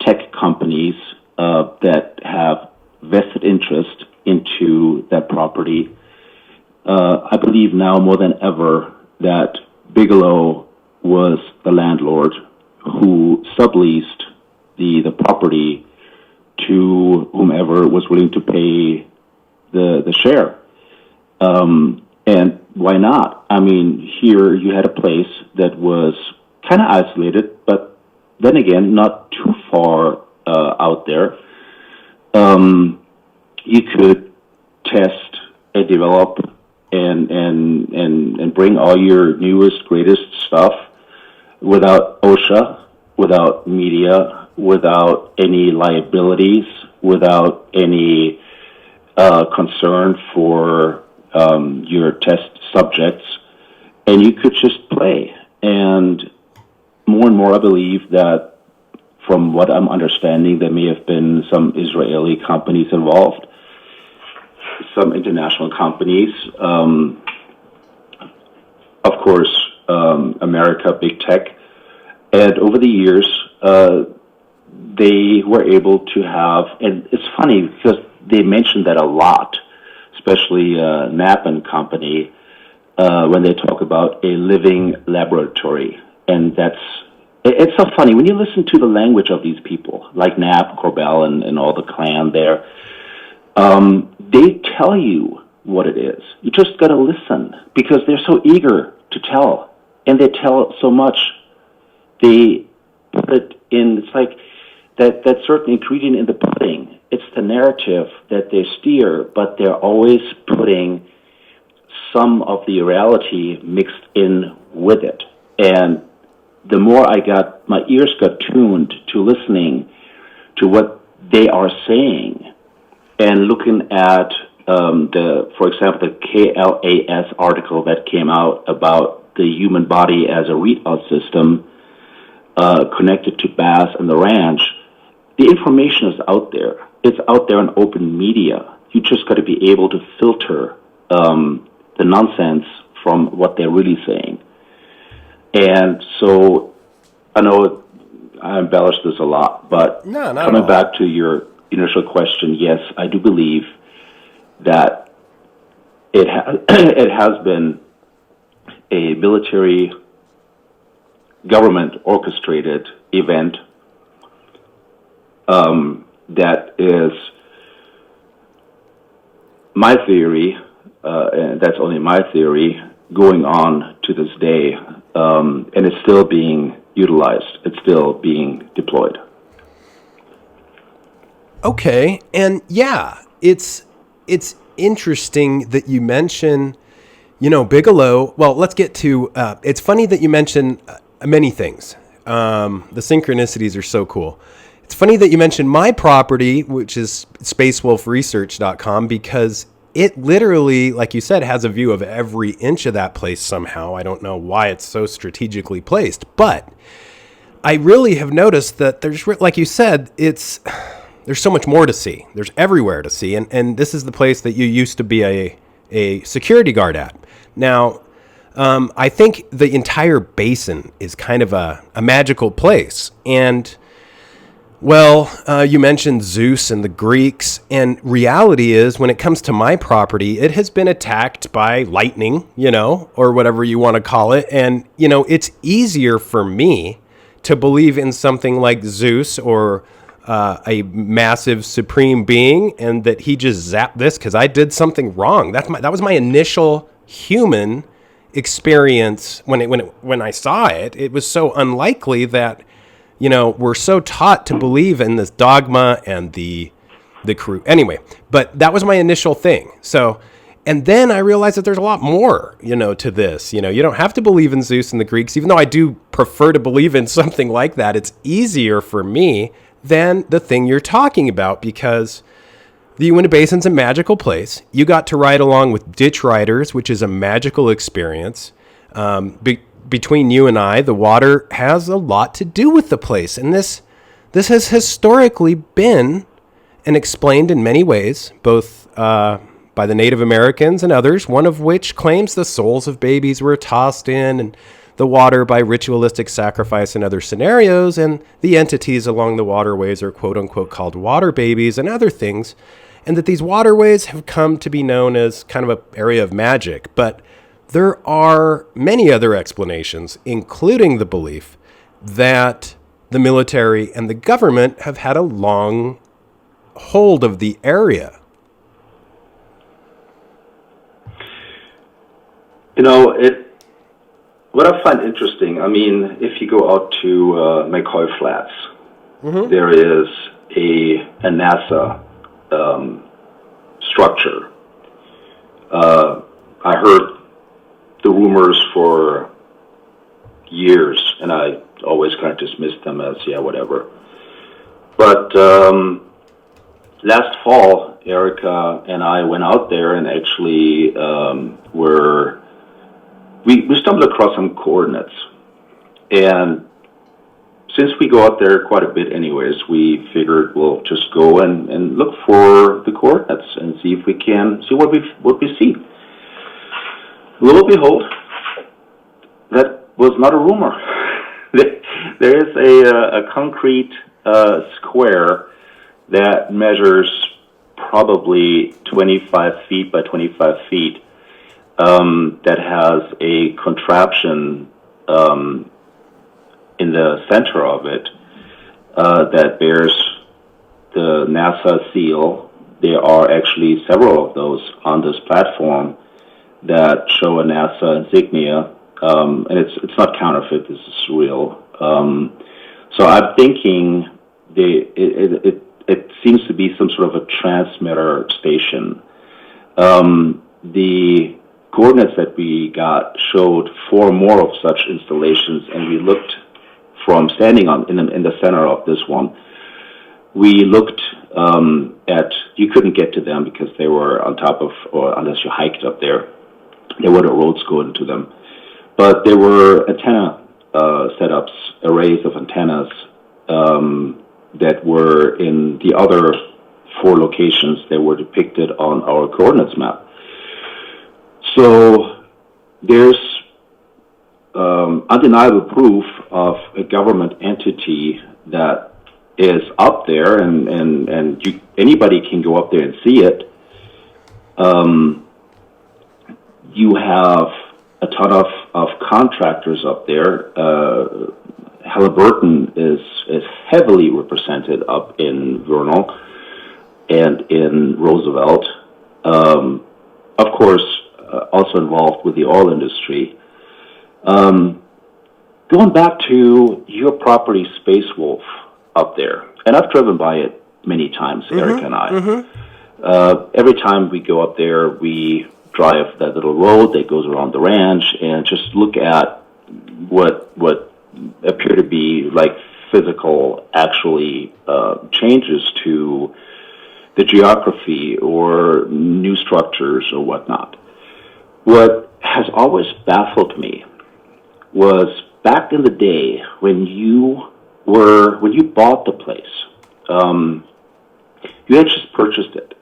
tech companies that have vested interest into that property. I believe now more than ever that Bigelow was the landlord who subleased the property to whomever was willing to pay the share. And why not? I mean, here you had a place that was kind of isolated, but then again, not too far out there. you could test and develop and bring all your newest, greatest stuff without OSHA, without media, without any liabilities, without any concern for your test subjects, and you could just play. And more, I believe that from what I'm understanding, there may have been some Israeli companies involved, some international companies, of course, America, big tech. And over the years, they were able to have, and it's funny because they mentioned that a lot, especially Knapp and Company, when they talk about a living laboratory. And it's so funny when you listen to the language of these people, like Knapp, Corbell, and all the clan there. They tell you what it is. You just got to listen because they're so eager to tell, and they tell so much. They put it in. It's like that certain ingredient in the pudding. It's the narrative that they steer, but they're always putting some of the reality mixed in with it. And the more my ears got tuned to listening to what they are saying and looking at for example, the KLAS article that came out about the human body as a readout system connected to BAASS and the ranch, the information is out there. It's out there in open media. You just got to be able to filter the nonsense from what they're really saying. And so I know I embellished this a lot, but coming back to your initial question, yes, I do believe that it has been a military government orchestrated event that is my theory, and that's only my theory, going on to this day, and it's still being utilized. It's still being deployed. Okay, and yeah, it's interesting that you mention, Bigelow. Well, let's get to. It's funny that you mention many things. The synchronicities are so cool. It's funny that you mentioned my property, which is spacewolfresearch.com, because it literally, like you said, has a view of every inch of that place somehow. I don't know why it's so strategically placed, but I really have noticed that there's, like you said, there's so much more to see. There's everywhere to see. And this is the place that you used to be a security guard at. Now, I think the entire basin is kind of a magical place. And, well, you mentioned Zeus and the Greeks. And reality is, when it comes to my property, it has been attacked by lightning, or whatever you want to call it. And, it's easier for me to believe in something like Zeus or a massive supreme being, and that he just zapped this because I did something wrong. That was my initial human experience when I saw it. It was so unlikely that we're so taught to believe in this dogma and the crew. Anyway, but that was my initial thing. So, and then I realized that there's a lot more, to this. You don't have to believe in Zeus and the Greeks, even though I do prefer to believe in something like that. It's easier for me than the thing you're talking about, because the Uinta Basin's a magical place. You got to ride along with ditch riders, which is a magical experience. Between you and I, the water has a lot to do with the place. And this has historically been and explained in many ways, both by the Native Americans and others, one of which claims the souls of babies were tossed in the water by ritualistic sacrifice and other scenarios, and the entities along the waterways are quote-unquote called water babies and other things, and that these waterways have come to be known as kind of an area of magic. But there are many other explanations, including the belief that the military and the government have had a long hold of the area. What I find interesting, if you go out to McCoy Flats, there is a NASA structure. I heard the rumors for years, and I always kind of dismissed them as, yeah, whatever. But last fall, Erica and I went out there and actually we stumbled across some coordinates. And since we go out there quite a bit anyways, we figured we'll just go and look for the coordinates and see if we can see what we see. Lo and behold, that was not a rumor. There is a concrete square that measures probably 25 feet by 25 feet that has a contraption in the center of it that bears the NASA seal. There are actually several of those on this platform that show a NASA insignia, and it's not counterfeit. This is real. So I'm thinking it seems to be some sort of a transmitter station. The coordinates that we got showed 4 more of such installations, and we looked from standing in the center of this one. We looked at, you couldn't get to them because they were on top of, or unless you hiked up there, there were the roads going to them. But there were antenna setups, arrays of antennas that were in the other 4 locations that were depicted on our coordinates map. So there's undeniable proof of a government entity that is up there, and anybody can go up there and see it. You have a ton of contractors up there. Halliburton is heavily represented up in Vernal and in Roosevelt. Of course, also involved with the oil industry. Going back to your property, Space Wolf, up there, and I've driven by it many times, Eric and I. Every time we go up there, we drive that little road that goes around the ranch and just look at what appear to be like physical, actually changes to the geography or new structures or whatnot. What has always baffled me was back in the day when you bought the place, you had just purchased it.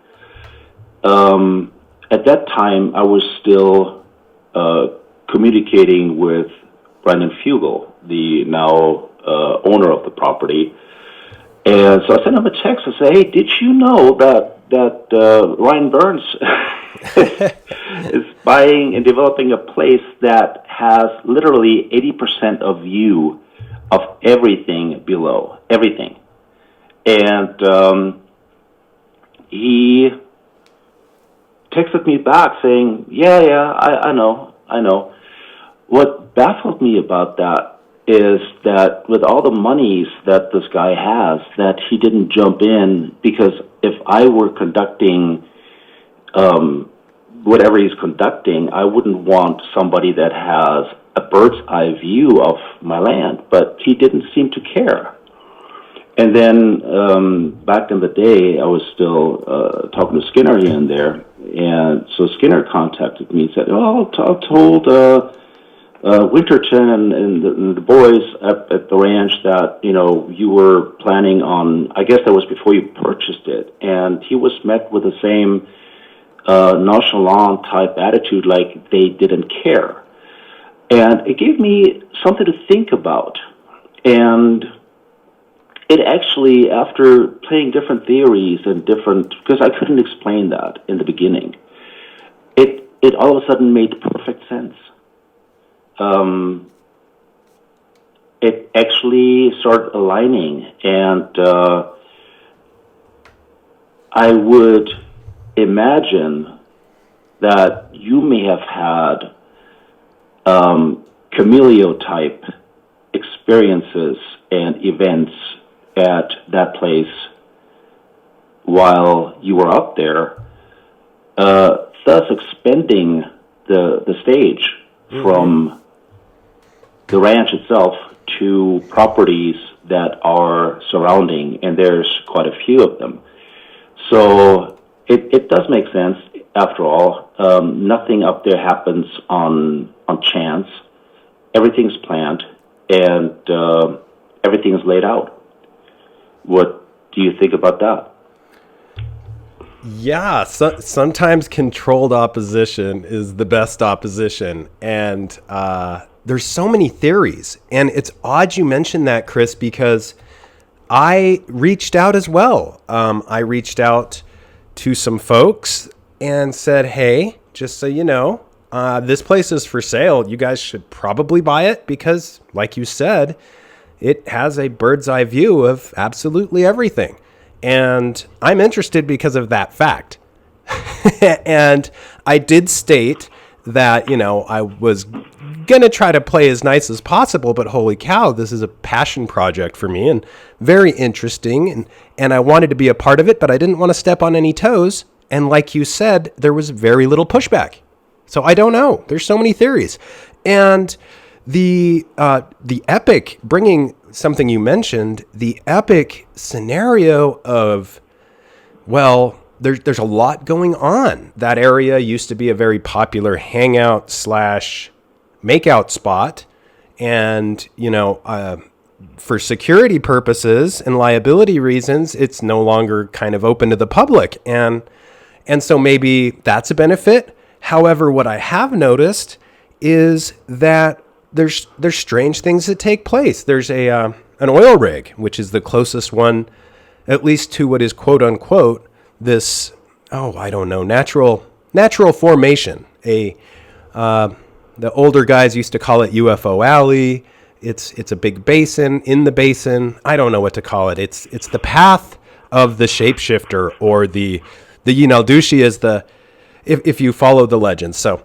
At that time, I was still communicating with Brandon Fugel, the now owner of the property. And so I sent him a text and said, hey, did you know that Ryan Burns is buying and developing a place that has literally 80% of view of everything below, everything. And he texted me back saying, yeah, I know. What baffled me about that is that with all the monies that this guy has, that he didn't jump in, because if I were conducting whatever he's conducting, I wouldn't want somebody that has a bird's eye view of my land, but he didn't seem to care. And then back in the day, I was still talking to Skinner here and there, and so Skinner contacted me and said, "Oh, I told Winterton and the boys at the ranch that you were planning on." I guess that was before you purchased it, and he was met with the same nonchalant type attitude, like they didn't care. And it gave me something to think about. And it actually, after playing different theories and because I couldn't explain that in the beginning, it all of a sudden made perfect sense. It actually started aligning, and I would imagine that you may have had chameleon-type experiences and events at that place while you were up there, thus expanding the stage from the ranch itself to properties that are surrounding, and there's quite a few of them. So it does make sense, after all. Nothing up there happens on chance. Everything's planned, and everything is laid out. What do you think about that? Yeah, sometimes controlled opposition is the best opposition. And there's so many theories. And it's odd you mentioned that, Chris, because I reached out as well. I reached out to some folks and said, hey, just so you know, this place is for sale. You guys should probably buy it because, like you said, it has a bird's eye view of absolutely everything. And I'm interested because of that fact. And I did state that, I was going to try to play as nice as possible, but holy cow, this is a passion project for me and very interesting. And I wanted to be a part of it, but I didn't want to step on any toes. And like you said, there was very little pushback. So I don't know. There's so many theories. And the epic, bringing something you mentioned, the epic scenario of, well, there's a lot going on. That area used to be a very popular hangout / makeout spot. And, for security purposes and liability reasons, it's no longer kind of open to the public. And so maybe that's a benefit. However, what I have noticed is that there's strange things that take place. There's an oil rig, which is the closest one, at least to what is quote unquote this, natural formation. The older guys used to call it UFO Alley. It's a big basin in the basin. I don't know what to call it. It's the path of the shapeshifter, or the Yinaldushi is if you follow the legends. So.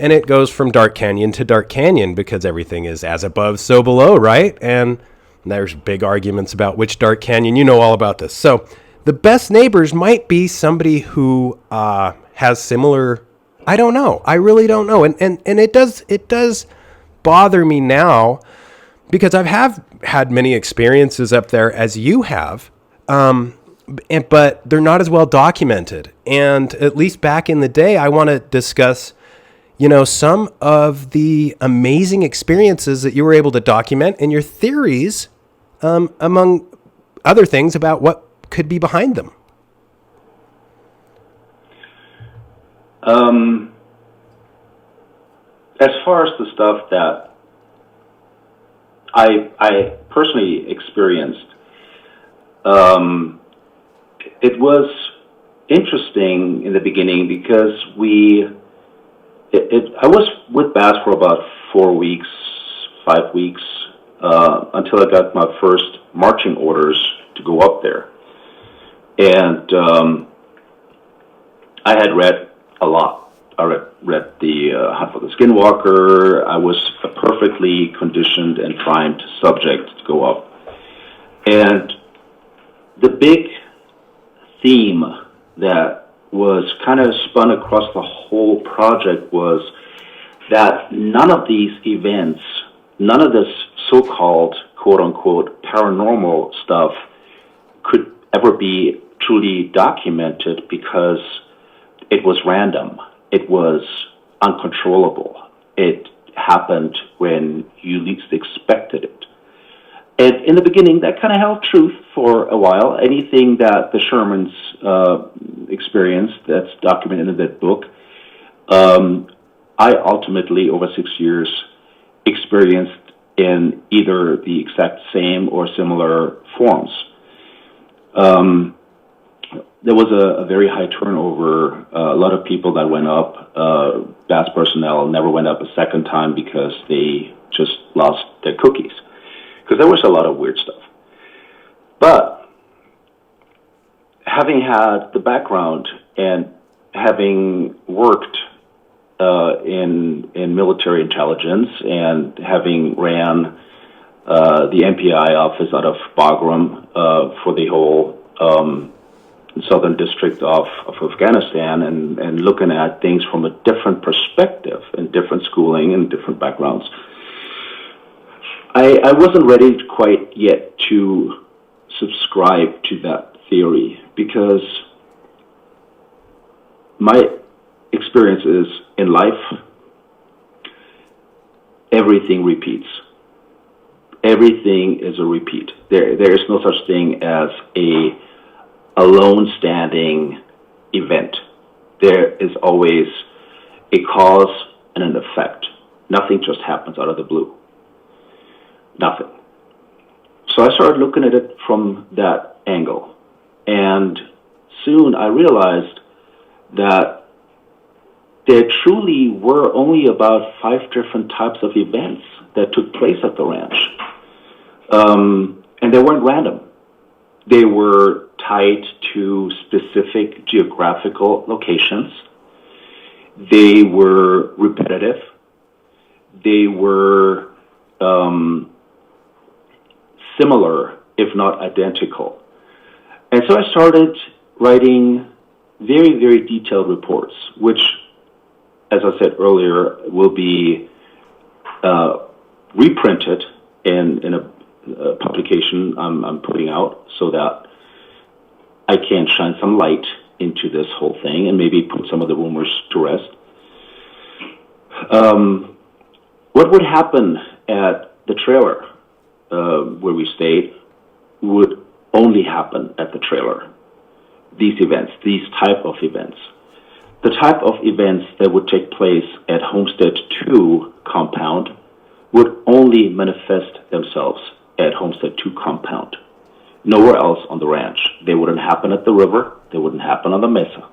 And it goes from dark canyon to dark canyon because everything is as above, so below, right? And there's big arguments about which dark canyon. You know all about this. So the best neighbors might be somebody who has similar. I don't know. I really don't know. And it does bother me now because have had many experiences up there as you have, but they're not as well documented. And at least back in the day, I want to discuss some of the amazing experiences that you were able to document and your theories, among other things, about what could be behind them. As far as the stuff that I personally experienced, it was interesting in the beginning because I was with BAASS for about 5 weeks, until I got my first marching orders to go up there. And I had read a lot. I read the Hunt for the Skinwalker. I was a perfectly conditioned and primed subject to go up. And the big theme that was kind of spun across the whole project was that none of these events, none of this so-called quote-unquote paranormal stuff could ever be truly documented because it was random. It was uncontrollable. It happened when you least expected it. And in the beginning, that kind of held truth for a while. Anything that the Shermans experienced that's documented in that book, I ultimately, over 6 years, experienced in either the exact same or similar forms. There was a very high turnover. A lot of people that went up, BAASS personnel never went up a second time because they just lost their cookies. Because there was a lot of weird stuff. But having had the background and having worked in military intelligence and having ran the MPI office out of Bagram for the whole southern district of Afghanistan and looking at things from a different perspective and different schooling and different backgrounds. I wasn't ready quite yet to subscribe to that theory because my experience is in life, everything repeats. Everything is a repeat. There is no such thing as a alone standing event. There is always a cause and an effect. Nothing just happens out of the blue. Nothing. So I started looking at it from that angle. And soon I realized that there truly were only about 5 different types of events that took place at the ranch. And they weren't random. They were tied to specific geographical locations. They were repetitive. They were similar, if not identical. And so I started writing very, very detailed reports, which, as I said earlier, will be reprinted in a publication I'm putting out so that I can shine some light into this whole thing and maybe put some of the rumors to rest. What would happen at the trailer where we stayed would only happen at the trailer. These events, these type of events. The type of events that would take place at Homestead 2 compound would only manifest themselves at Homestead 2 compound. Nowhere else on the ranch. They wouldn't happen at the river. They wouldn't happen on the mesa.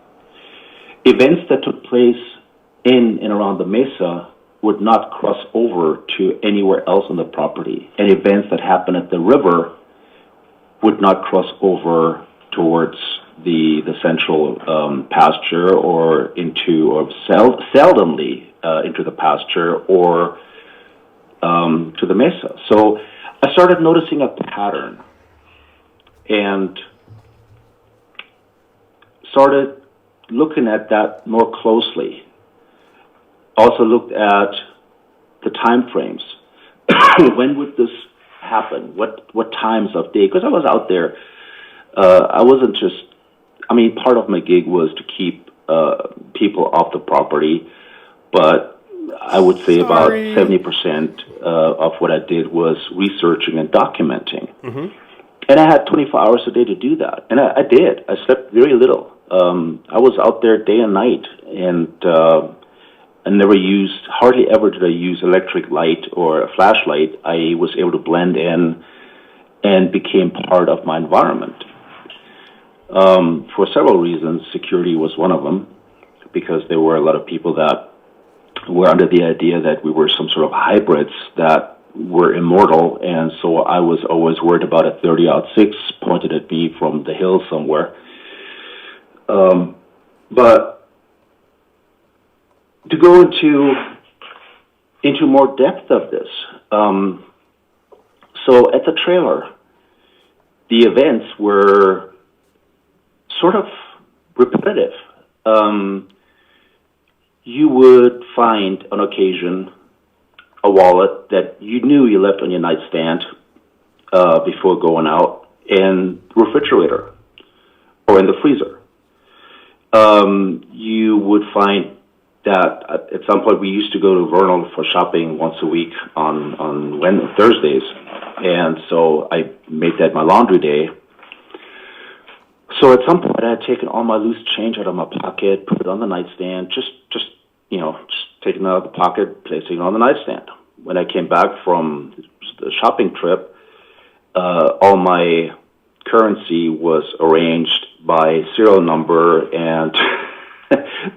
Events that took place in and around the mesa would not cross over to anywhere else on the property. And events that happen at the river would not cross over towards the central pasture or seldomly into the pasture or to the mesa. So I started noticing a pattern and started looking at that more closely. Also looked at the time frames. When would this happen? What times of day? Because I was out there. I wasn't just, part of my gig was to keep people off the property, but I would say about 70% of what I did was researching and documenting. Mm-hmm. And I had 24 hours a day to do that. And I did. I slept very little. I was out there day and night, and I hardly ever did I use electric light or a flashlight. I was able to blend in and became part of my environment. For several reasons, security was one of them, because there were a lot of people that were under the idea that we were some sort of hybrids that were immortal, and so I was always worried about a 30-06 pointed at me from the hill somewhere. But to go into more depth of this, so at the trailer, the events were sort of repetitive. You would find on occasion a wallet that you knew you left on your nightstand before going out in the refrigerator or in the freezer. You would find that at some point we used to go to Vernal for shopping once a week on Thursdays, and so I made that my laundry day. So at some point I had taken all my loose change out of my pocket, put it on the nightstand, just taking it out of the pocket, placing it on the nightstand. When I came back from the shopping trip, all my currency was arranged by serial number and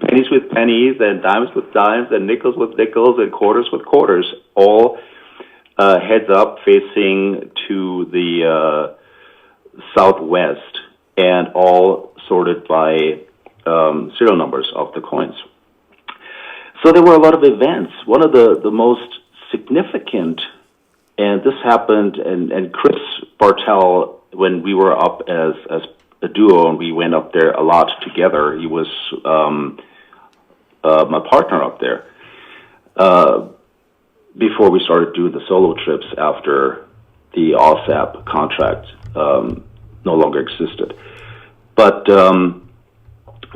pennies with pennies and dimes with dimes and nickels with nickels and quarters with quarters, all heads up facing to the southwest, and all sorted by serial numbers of the coins. So there were a lot of events. One of the most significant, and this happened, and Chris Bartell, when we were up as a duo, and we went up there a lot together. He was my partner up there before we started doing the solo trips after the OSAP contract no longer existed. But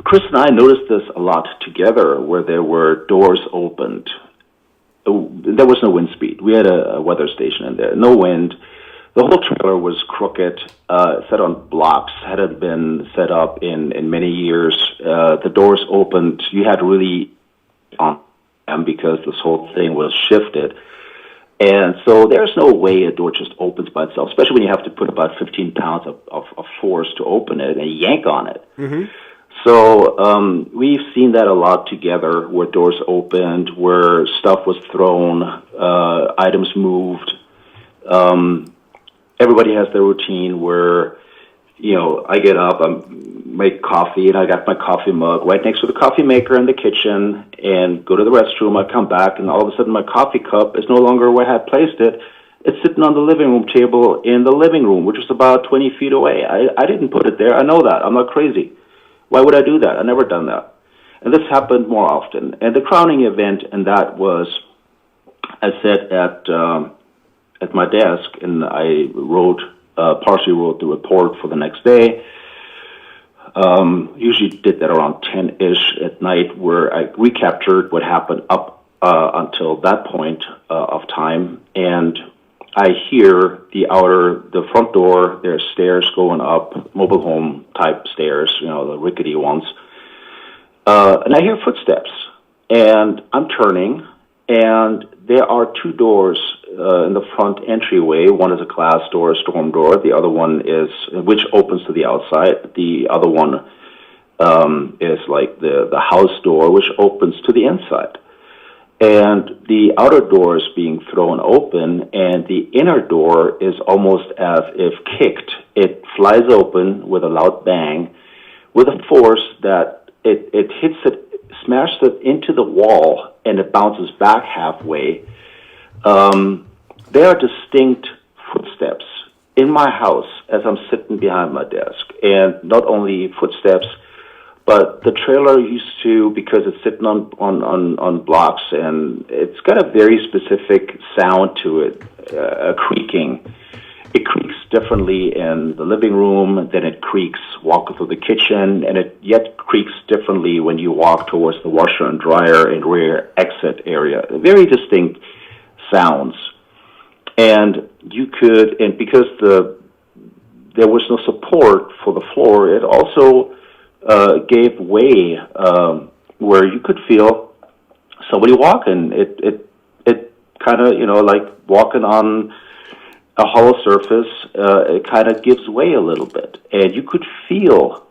Chris and I noticed this a lot together, where there were doors opened. There was no wind speed. We had a weather station in there. No wind. The whole trailer was crooked, set on blocks, hadn't been set up in many years. The doors opened. You had really on them because this whole thing was shifted. And so there's no way a door just opens by itself, especially when you have to put about 15 pounds of force to open it and yank on it. Mm-hmm. So we've seen that a lot together, where doors opened, where stuff was thrown, items moved. Everybody has their routine where, I get up, I make coffee, and I got my coffee mug right next to the coffee maker in the kitchen, and go to the restroom. I come back, and all of a sudden my coffee cup is no longer where I had placed it. It's sitting on the living room table in the living room, which is about 20 feet away. I didn't put it there. I know that. I'm not crazy. Why would I do that? I've never done that. And this happened more often. And the crowning event in that was, I sat at my desk, and I partially wrote the report for the next day. Usually did that around 10-ish at night, where I recaptured what happened up until that point of time. And I hear the front door, there's stairs going up, mobile home type stairs, the rickety ones. And I hear footsteps, and I'm turning, and there are two doors in the front entryway. One is a glass door, a storm door. The other one which opens to the outside. The other one is like the house door, which opens to the inside. And the outer door is being thrown open, and the inner door is almost as if kicked. It flies open with a loud bang, with a force that it hits it, smashes it into the wall, and it bounces back halfway. There are distinct footsteps in my house as I'm sitting behind my desk, and not only footsteps, but the trailer used to, because it's sitting on blocks, and it's got a very specific sound to it, a creaking. It creaks differently in the living room than it creaks walking through the kitchen, and it yet creaks differently when you walk towards the washer and dryer and rear exit area. Very distinct sounds. And because there was no support for the floor, it also gave way where you could feel somebody walking. It kind of, like walking on a hollow surface, it kind of gives way a little bit. And you could feel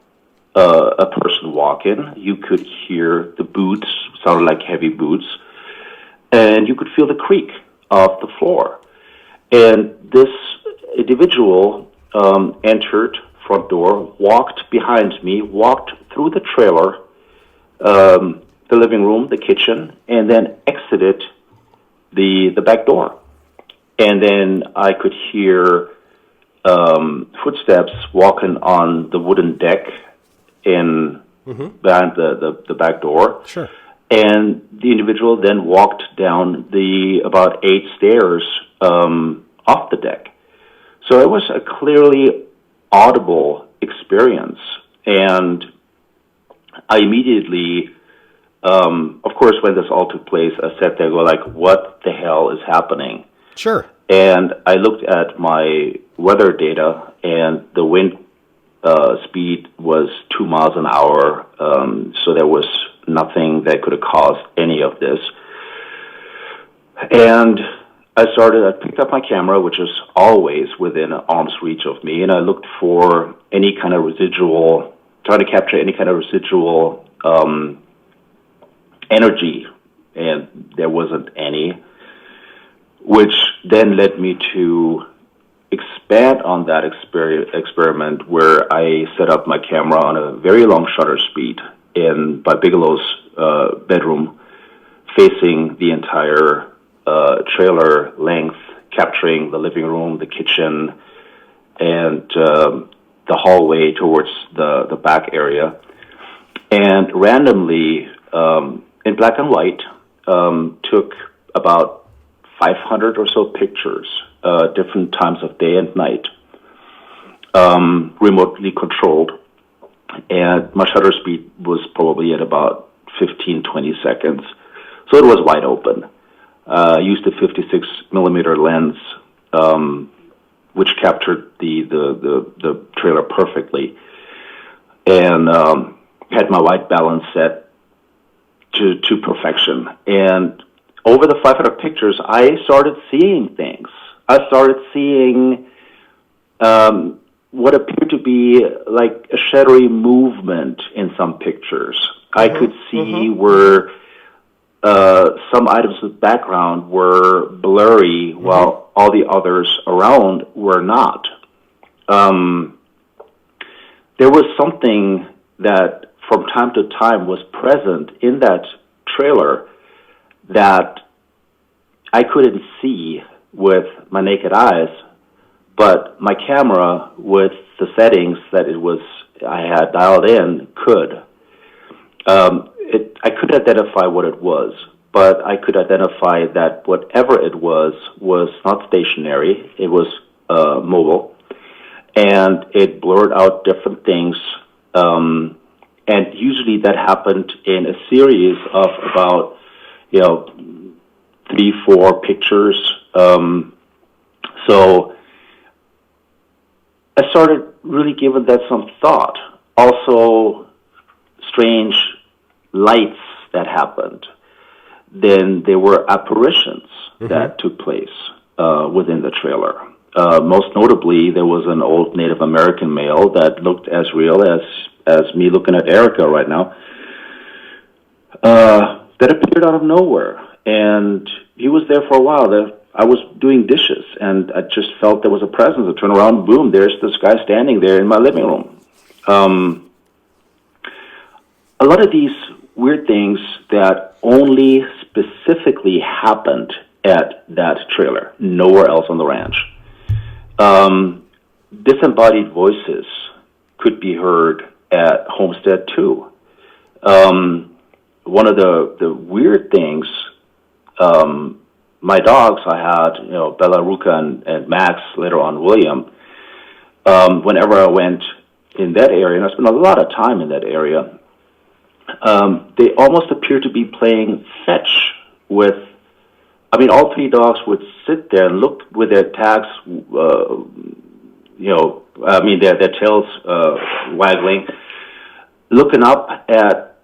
a person walking. You could hear the boots, sounded like heavy boots. And you could feel the creak of the floor. And this individual entered front door, walked behind me, walked through the trailer, the living room, the kitchen, and then exited the back door. And then I could hear footsteps walking on the wooden deck behind the back door. Sure. And the individual then walked down the about 8 stairs off the deck. So it was a clearly audible experience. And I immediately, of course, when this all took place, I sat there going like, what the hell is happening? Sure. And I looked at my weather data, and the wind speed was 2 miles an hour. So there was nothing that could have caused any of this. And I picked up my camera, which is always within arm's reach of me, and I looked for any kind of residual, trying to capture any kind of residual energy, and there wasn't any, which then led me to expand on that experiment where I set up my camera on a very long shutter speed by Bigelow's bedroom, facing the entire trailer length, capturing the living room, the kitchen, and the hallway towards the back area, and randomly, in black and white, took about 500 or so pictures, different times of day and night, remotely controlled. And my shutter speed was probably at about 15, 20 seconds. So it was wide open. I used a 56 millimeter lens, which captured the trailer perfectly, and had my white balance set to perfection. And over the 500 pictures, I started seeing things. I started seeing what appeared to be like a shadowy movement in some pictures. I could see where some items with background were blurry while all the others around were not. There was something that from time to time was present in that trailer that I couldn't see with my naked eyes, but my camera, with the settings that I had dialed in, could. I could identify what it was, but I could identify that whatever it was not stationary. It was mobile, and it blurred out different things. And usually that happened in a series of about 3-4 pictures. So I started really giving that some thought. Also, strange lights that happened. Then there were apparitions that took place within the trailer. Most notably, there was an old Native American male that looked as real as me looking at Erica right now, that appeared out of nowhere. And he was there for a while. I was doing dishes, and I just felt there was a presence. I turned around, boom, there's this guy standing there in my living room. A lot of these weird things that only specifically happened at that trailer, nowhere else on the ranch. Disembodied voices could be heard at Homestead too. One of the weird things, my dogs, I had, Bella, Ruka, and Max, later on William, whenever I went in that area, and I spent a lot of time in that area, they almost appear to be playing fetch with, all three dogs would sit there and look with their tags, their tails waggling, looking up at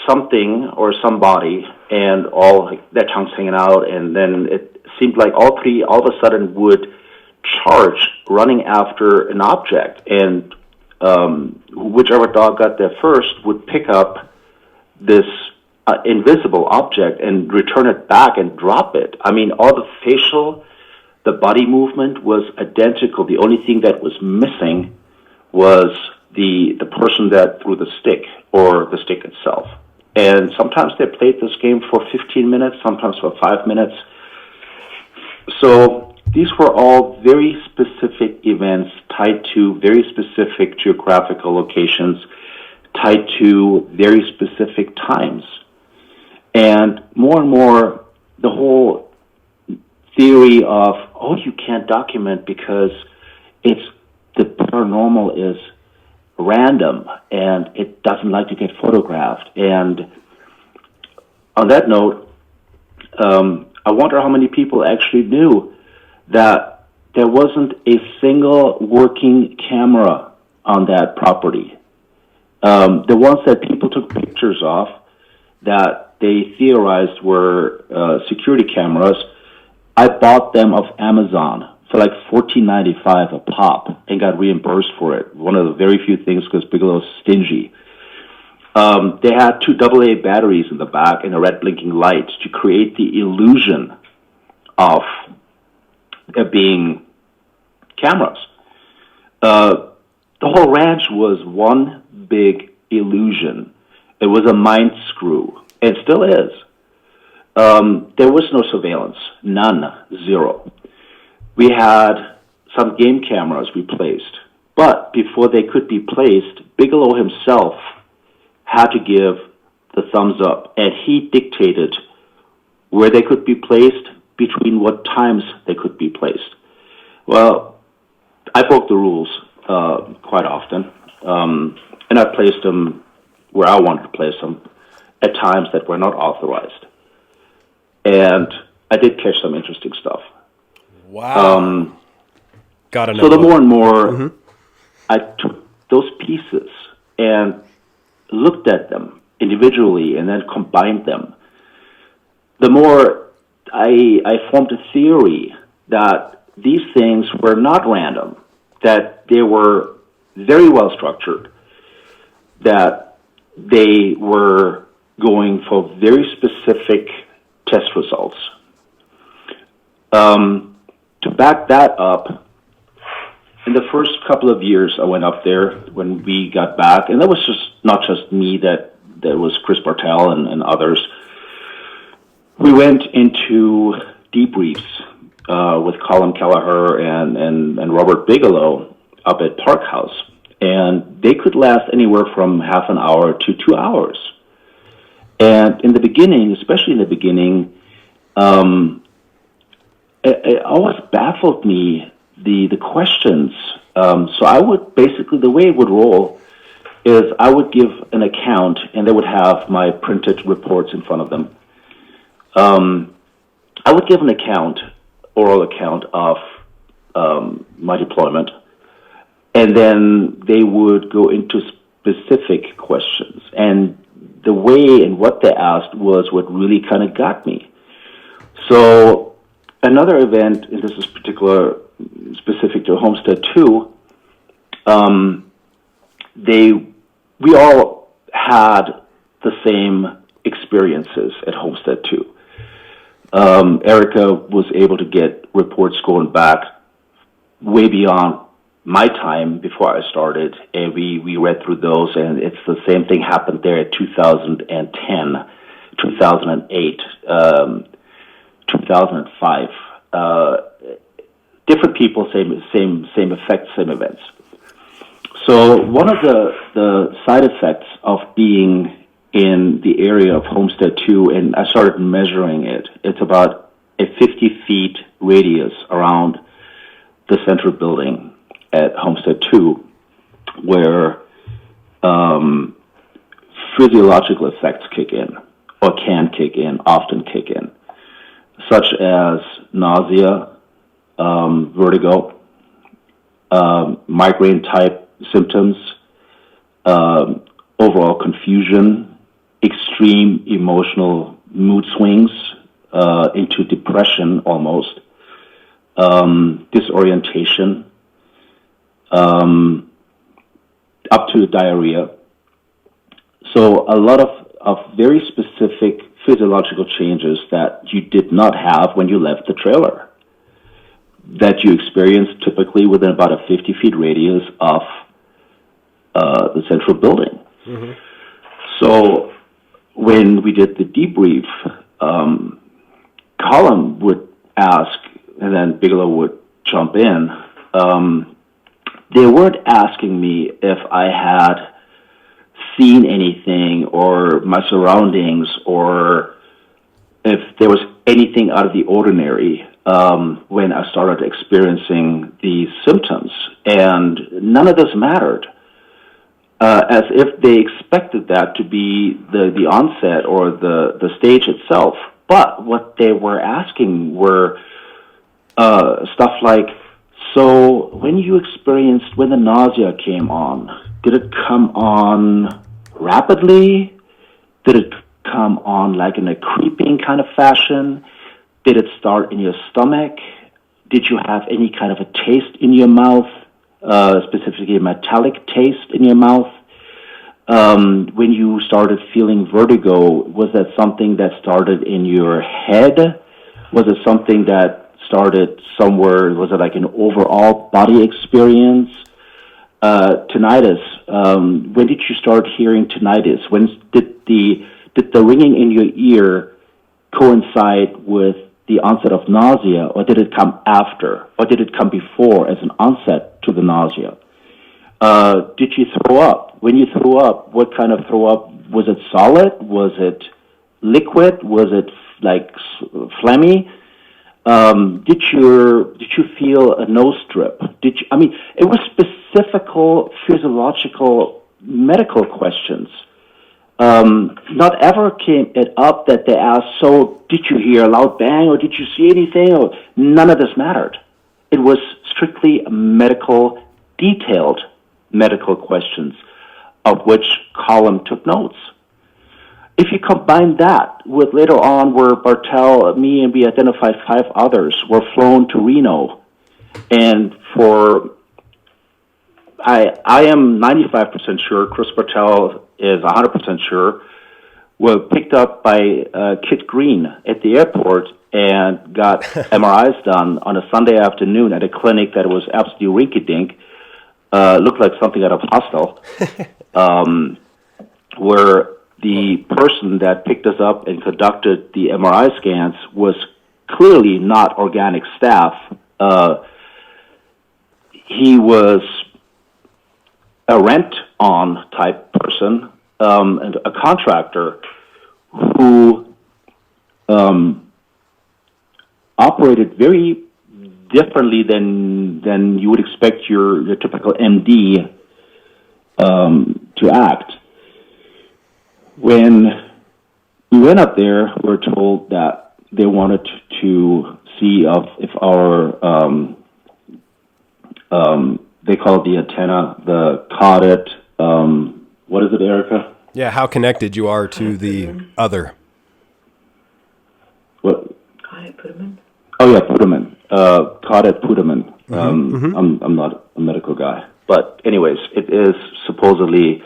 something or somebody, and all their tongues hanging out, and then it seemed like all three all of a sudden would charge, running after an object, and whichever dog got there first would pick up this invisible object and return it back and drop it. All the body movement was identical. The only thing that was missing was the person that threw the stick, or the stick itself. And sometimes they played this game for 15 minutes, sometimes for 5 minutes. So these were all very specific events tied to very specific geographical locations, tied to very specific times. And more, the whole theory of, you can't document because the paranormal is random and it doesn't like to get photographed. And on that note, I wonder how many people actually knew that there wasn't a single working camera on that property. The ones that people took pictures of that they theorized were security cameras, I bought them off Amazon for like $14.95 a pop and got reimbursed for it. One of the very few things, because Bigelow's stingy. They had 2 AA batteries in the back and a red blinking light to create the illusion of it being cameras. The whole ranch was one big illusion. It was a mind screw. It still is. There was no surveillance. None. Zero. We had some game cameras replaced, But before they could be placed, Bigelow himself had to give the thumbs up, and he dictated where they could be placed, between what times they could be placed. Well, I broke the rules quite often, and I placed them where I wanted to place them at times that were not authorized. And I did catch some interesting stuff. Wow. Gotta know. So the more and more I took those pieces and looked at them individually and then combined them, the more I formed a theory that these things were not random, that they were very well structured, that they were going for very specific test results. To back that up, in the first couple of years I went up there when we got back, and that was just not just me, that was Chris Bartel and others. We went into debriefs with Colin Kelleher and Robert Bigelow up at Park House, and they could last anywhere from half an hour to 2 hours. And in the beginning, especially in the beginning, it always baffled me, the questions. So I would basically, the way it would roll is I would give an account, and they would have my printed reports in front of them. I would give an account, oral account of my deployment, and then they would go into specific questions. And the way and what they asked was what really kind of got me. So another event, and this is specific to Homestead 2, we all had the same experiences at Homestead 2. Erica was able to get reports going back way beyond my time before I started, and we read through those, and it's the same thing happened there at 2010, 2008, 2005. Different people, same effects, same events. So one of the side effects of being in the area of Homestead 2, and I started measuring it. It's about a 50 feet radius around the central building at Homestead 2, where physiological effects kick in, or can kick in, often kick in, such as nausea, vertigo, migraine-type symptoms, overall confusion, extreme emotional mood swings into depression almost, disorientation, up to diarrhea. So a lot of very specific physiological changes that you did not have when you left the trailer, that you experienced typically within about a 50 feet radius of the central building. Mm-hmm. So when we did the debrief, Colin would ask, and then Bigelow would jump in. They weren't asking me if I had seen anything or my surroundings or if there was anything out of the ordinary when I started experiencing these symptoms. And none of this mattered. As if they expected that to be the onset or the stage itself. But what they were asking were stuff like, so when the nausea came on, did it come on rapidly? Did it come on like in a creeping kind of fashion? Did it start in your stomach? Did you have any kind of a taste in your mouth? Specifically a metallic taste in your mouth? When you started feeling vertigo, was that something that started in your head? Was it something that started somewhere? Was it like an overall body experience? Tinnitus. When did you start hearing tinnitus? When did the ringing in your ear coincide with the onset of nausea, or did it come after, or did it come before as an onset to the nausea? Did you throw up? When you threw up, what kind of throw up? Was it solid? Was it liquid? Was it like phlegmy? Did you feel a nose drip? It was specific physiological medical questions. Not ever came it up that they asked, so did you hear a loud bang or did you see anything? Or none of this mattered. It was strictly detailed medical questions, of which Column took notes. If you combine that with later on where Bartel, me, and we identified 5 others were flown to Reno, and I am 95% sure, Chris Bartel is 100% sure, were picked up by Kit Green at the airport and got MRIs done on a Sunday afternoon at a clinic that was absolutely rinky-dink, looked like something out of Hostel, where the person that picked us up and conducted the MRI scans was clearly not organic staff. He was a rent-on type person, and a contractor who operated very differently than you would expect your typical MD to act. When we went up there, we were told that they wanted to see if our they call it the antenna, the caudate. What is it, Erica? Yeah, how connected you are to the other. What? Caudate putamen. Oh yeah, putamen. Caudate putamen. I'm not a medical guy, but anyways, it is supposedly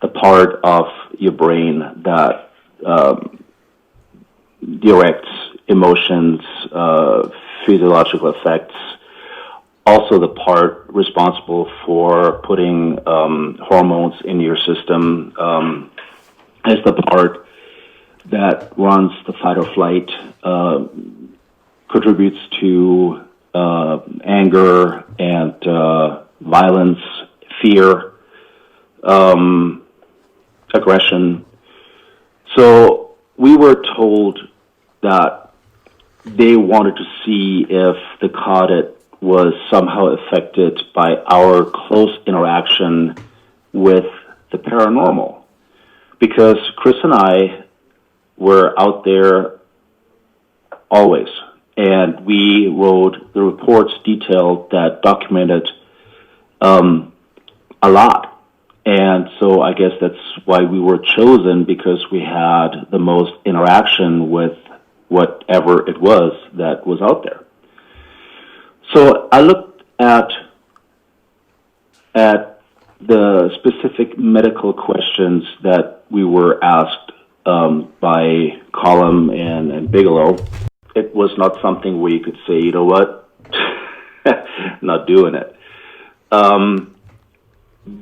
the part of your brain that directs emotions, physiological effects. Also, the part responsible for putting hormones in your system is the part that runs the fight or flight, contributes to anger and violence, fear, aggression. So we were told that they wanted to see if the caudate was somehow affected by our close interaction with the paranormal. Because Chris and I were out there always, and we wrote the reports detailed that documented a lot. And so I guess that's why we were chosen, because we had the most interaction with whatever it was that was out there. So I looked at the specific medical questions that we were asked by Column and Bigelow. It was not something where you could say, you know what, not doing it.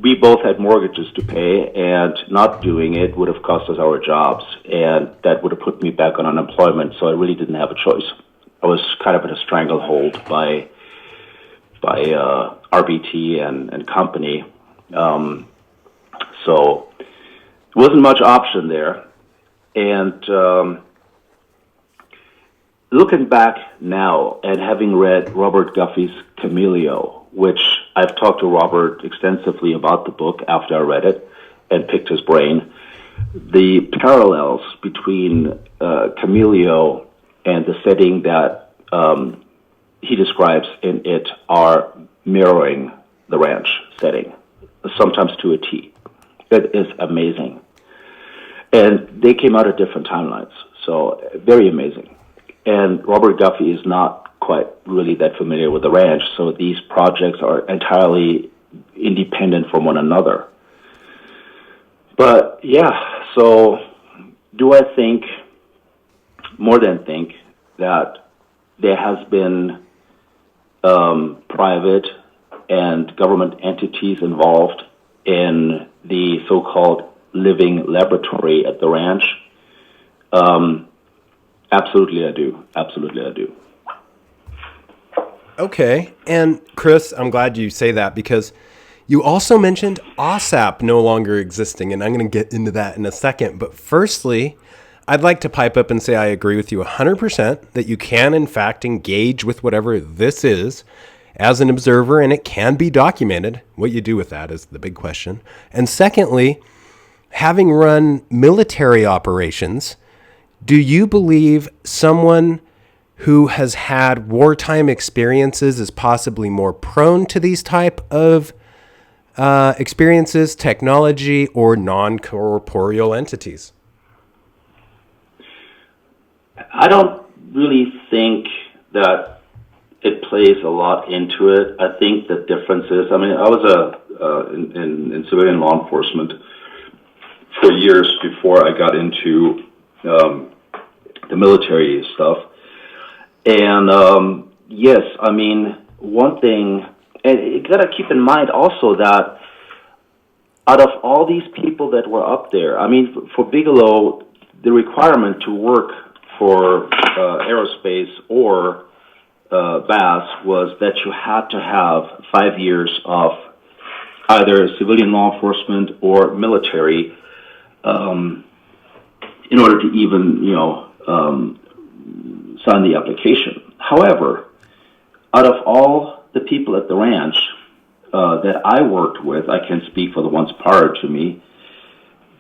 We both had mortgages to pay, and not doing it would have cost us our jobs, and that would have put me back on unemployment, so I really didn't have a choice. I was kind of in a stranglehold by RBT and company. So there wasn't much option there. And looking back now and having read Robert Guffey's Chameleon, which I've talked to Robert extensively about the book after I read it and picked his brain, the parallels between Chameleon and the setting that he describes in it are mirroring the ranch setting, sometimes to a T. It is amazing. And they came out at different timelines, so very amazing. And Robert Guffey is not quite really that familiar with the ranch, so these projects are entirely independent from one another. But yeah, so do I think, more than think, that there has been private and government entities involved in the so-called living laboratory at the ranch? Absolutely, I do. Absolutely, I do. Okay. And Chris, I'm glad you say that, because You also mentioned OSAP no longer existing, and I'm going to get into that in a second. But firstly, I'd like to pipe up and say I agree with you 100% that you can, in fact, engage with whatever this is as an observer, and it can be documented. What you do with that is the big question. And secondly, having run military operations, do you believe someone who has had wartime experiences is possibly more prone to these type of experiences, technology, or non-corporeal entities? I don't really think that it plays a lot into it. I think the difference is, I mean, I was in civilian law enforcement for years before I got into the military stuff. And yes, I mean, one thing, and you got to keep in mind also that out of all these people that were up there, I mean, for Bigelow, the requirement to work for aerospace or BAASS was that you had to have 5 years of either civilian law enforcement or military in order to even, sign the application. However, out of all the people at the ranch that I worked with, I can't speak for the ones prior to me,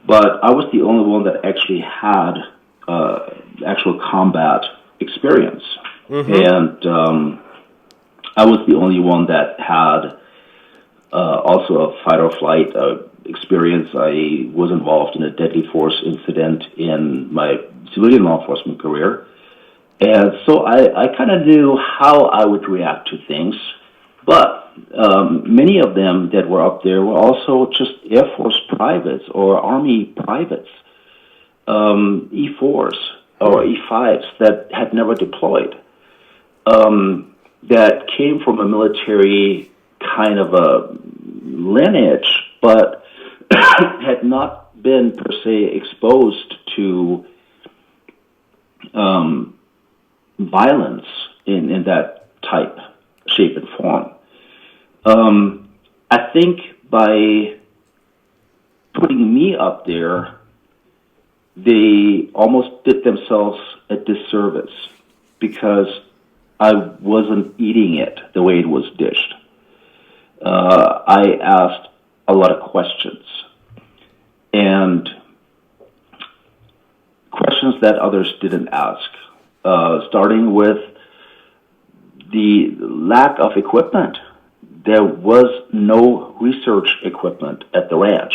but I was the only one that actually had actual combat experience. Mm-hmm. And I was the only one that had also a fight or flight experience. I was involved in a deadly force incident in my civilian law enforcement career. And so I kind of knew how I would react to things. But many of them that were up there were also just Air Force privates or Army privates, E4s or E5s that had never deployed, that came from a military kind of a lineage, but had not been per se exposed to violence in that type, shape, and form. I think by putting me up there, they almost did themselves a disservice because I wasn't eating it the way it was dished. I asked a lot of questions, and questions that others didn't ask, starting with the lack of equipment. There was no research equipment at the ranch.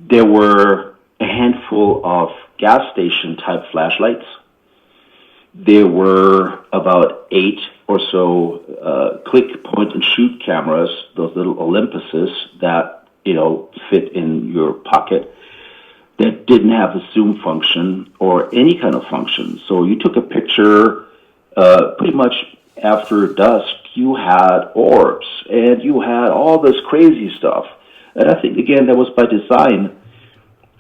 There were a handful of gas station type flashlights. There were about 8 or so click, point, and shoot cameras, those little Olympuses that, fit in your pocket, that didn't have a zoom function or any kind of function. So you took a picture pretty much after dusk, you had orbs, and you had all this crazy stuff. And I think, again, that was by design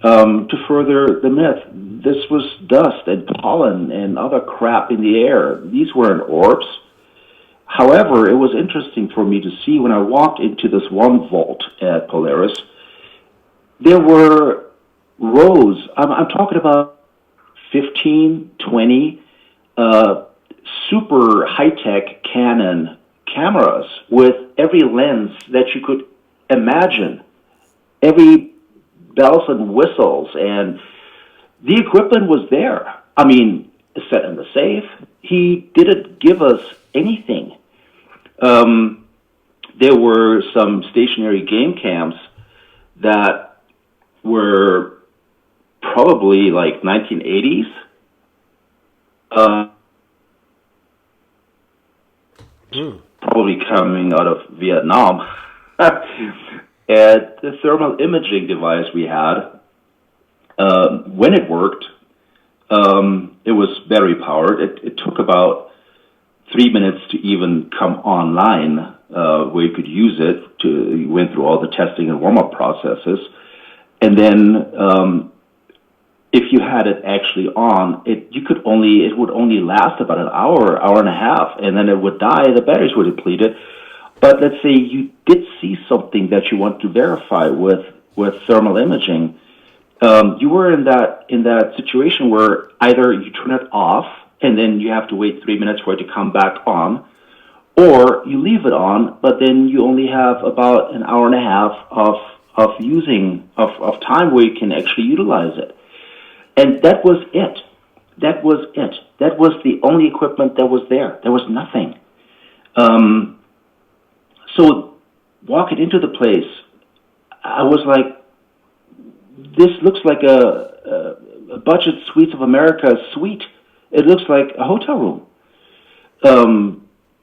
to further the myth. This was dust and pollen and other crap in the air. These weren't orbs. However, it was interesting for me to see when I walked into this one vault at Polaris, there were rows. I'm talking about 15, 20 super high-tech Canon cameras with every lens that you could imagine, every bells and whistles, and the equipment was there. I mean, set in the safe. He didn't give us anything. There were some stationary game cams that were probably like 1980s. Probably coming out of Vietnam. And the thermal imaging device we had, when it worked, it was battery powered. It took about 3 minutes to even come online, where you could use it. You went through all the testing and warm-up processes. And then if you had it actually on, it would only last about an hour, hour and a half, and then it would die, the batteries were depleted. But let's say you did see something that you want to verify with thermal imaging. You were in that situation where either you turn it off and then you have to wait 3 minutes for it to come back on, or you leave it on, but then you only have about an hour and a half of time where you can actually utilize it. And that was it. That was it. That was the only equipment that was there. There was nothing. So walking into the place, I was like, this looks like a budget Suites of America suite. It looks like a hotel room.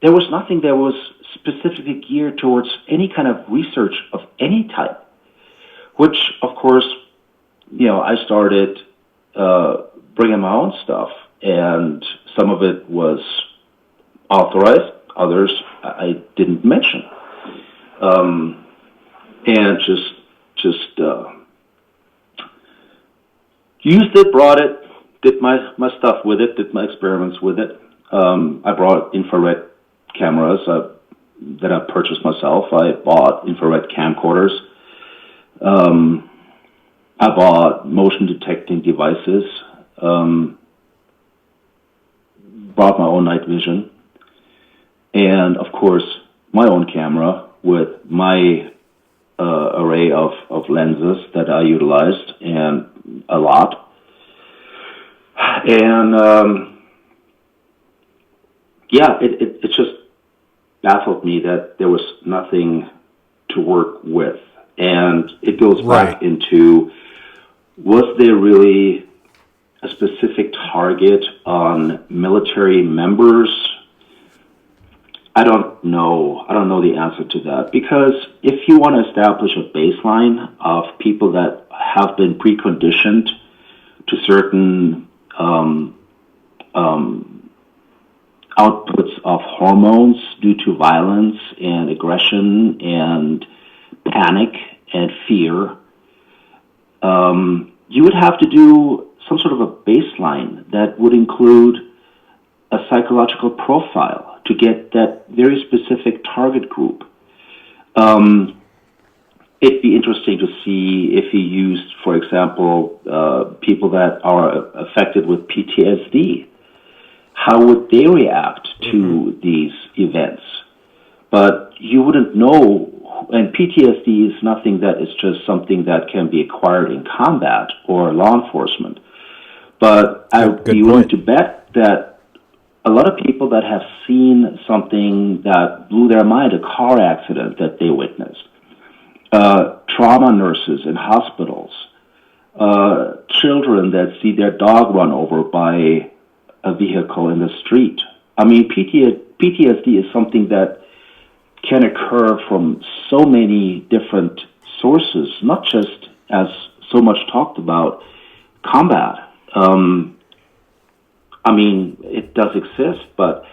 There was nothing that was specifically geared towards any kind of research of any type, which, of course, I started bringing my own stuff, and some of it was authorized, others I didn't mention. And just used it, brought it, did my stuff with it, did my experiments with it. I brought infrared cameras that I purchased myself. I bought infrared camcorders. I bought motion detecting devices. Brought my own night vision. And, of course, my own camera with my array of lenses that I utilized, and a lot. And, it just baffled me that there was nothing to work with. And it goes back into, was there really a specific target on military members? I don't know. I don't know the answer to that, because if you want to establish a baseline of people that have been preconditioned to certain outputs of hormones due to violence and aggression and panic and fear, you would have to do some sort of a baseline that would include a psychological profile to get that very specific target group. It'd be interesting to see if he used, for example, people that are affected with PTSD. How would they react to these events? But you wouldn't know, and PTSD is nothing that is just something that can be acquired in combat or law enforcement. But I would be willing to bet that a lot of people that have seen something that blew their mind, a car accident that they witnessed, trauma nurses in hospitals, children that see their dog run over by a vehicle in the street. I mean, PTSD is something that can occur from so many different sources, not just as so much talked about combat. I mean, it does exist, but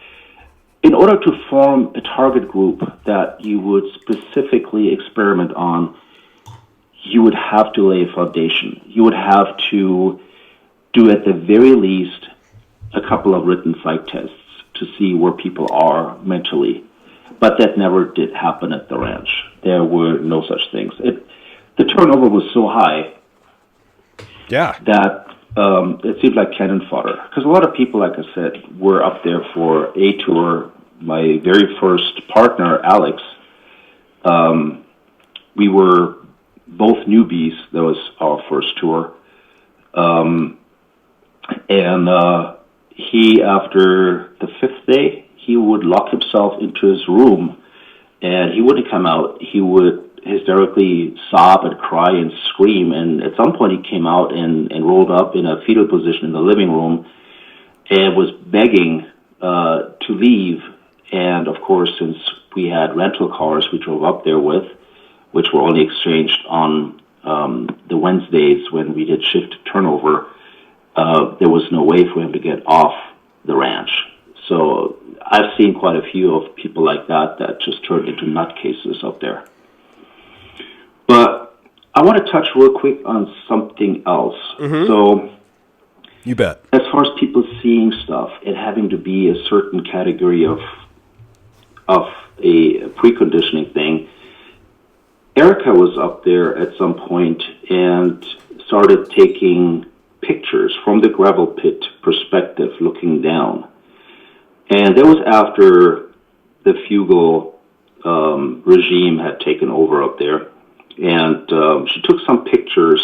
in order to form a target group that you would specifically experiment on, you would have to lay a foundation. You would have to do, at the very least, a couple of written psych tests to see where people are mentally. But that never did happen at the ranch. There were no such things. The turnover was so high that it seemed like cannon fodder. Because a lot of people, like I said, were up there for a tour. My very first partner, Alex, we were both newbies. That was our first tour. And he, after the fifth day, he would lock himself into his room, and he wouldn't come out. He would hysterically sob and cry and scream, and at some point he came out and rolled up in a fetal position in the living room and was begging to leave. And, of course, since we had rental cars we drove up there with, which were only exchanged on the Wednesdays when we did shift turnover, there was no way for him to get off the ranch. So I've seen quite a few of people like that just turned into nutcases up there. But I want to touch real quick on something else. Mm-hmm. So, you bet. As far as people seeing stuff, it having to be a certain category of of a preconditioning thing. Erica was up there at some point and started taking pictures from the gravel pit perspective looking down. And that was after the Fugal regime had taken over up there. And she took some pictures,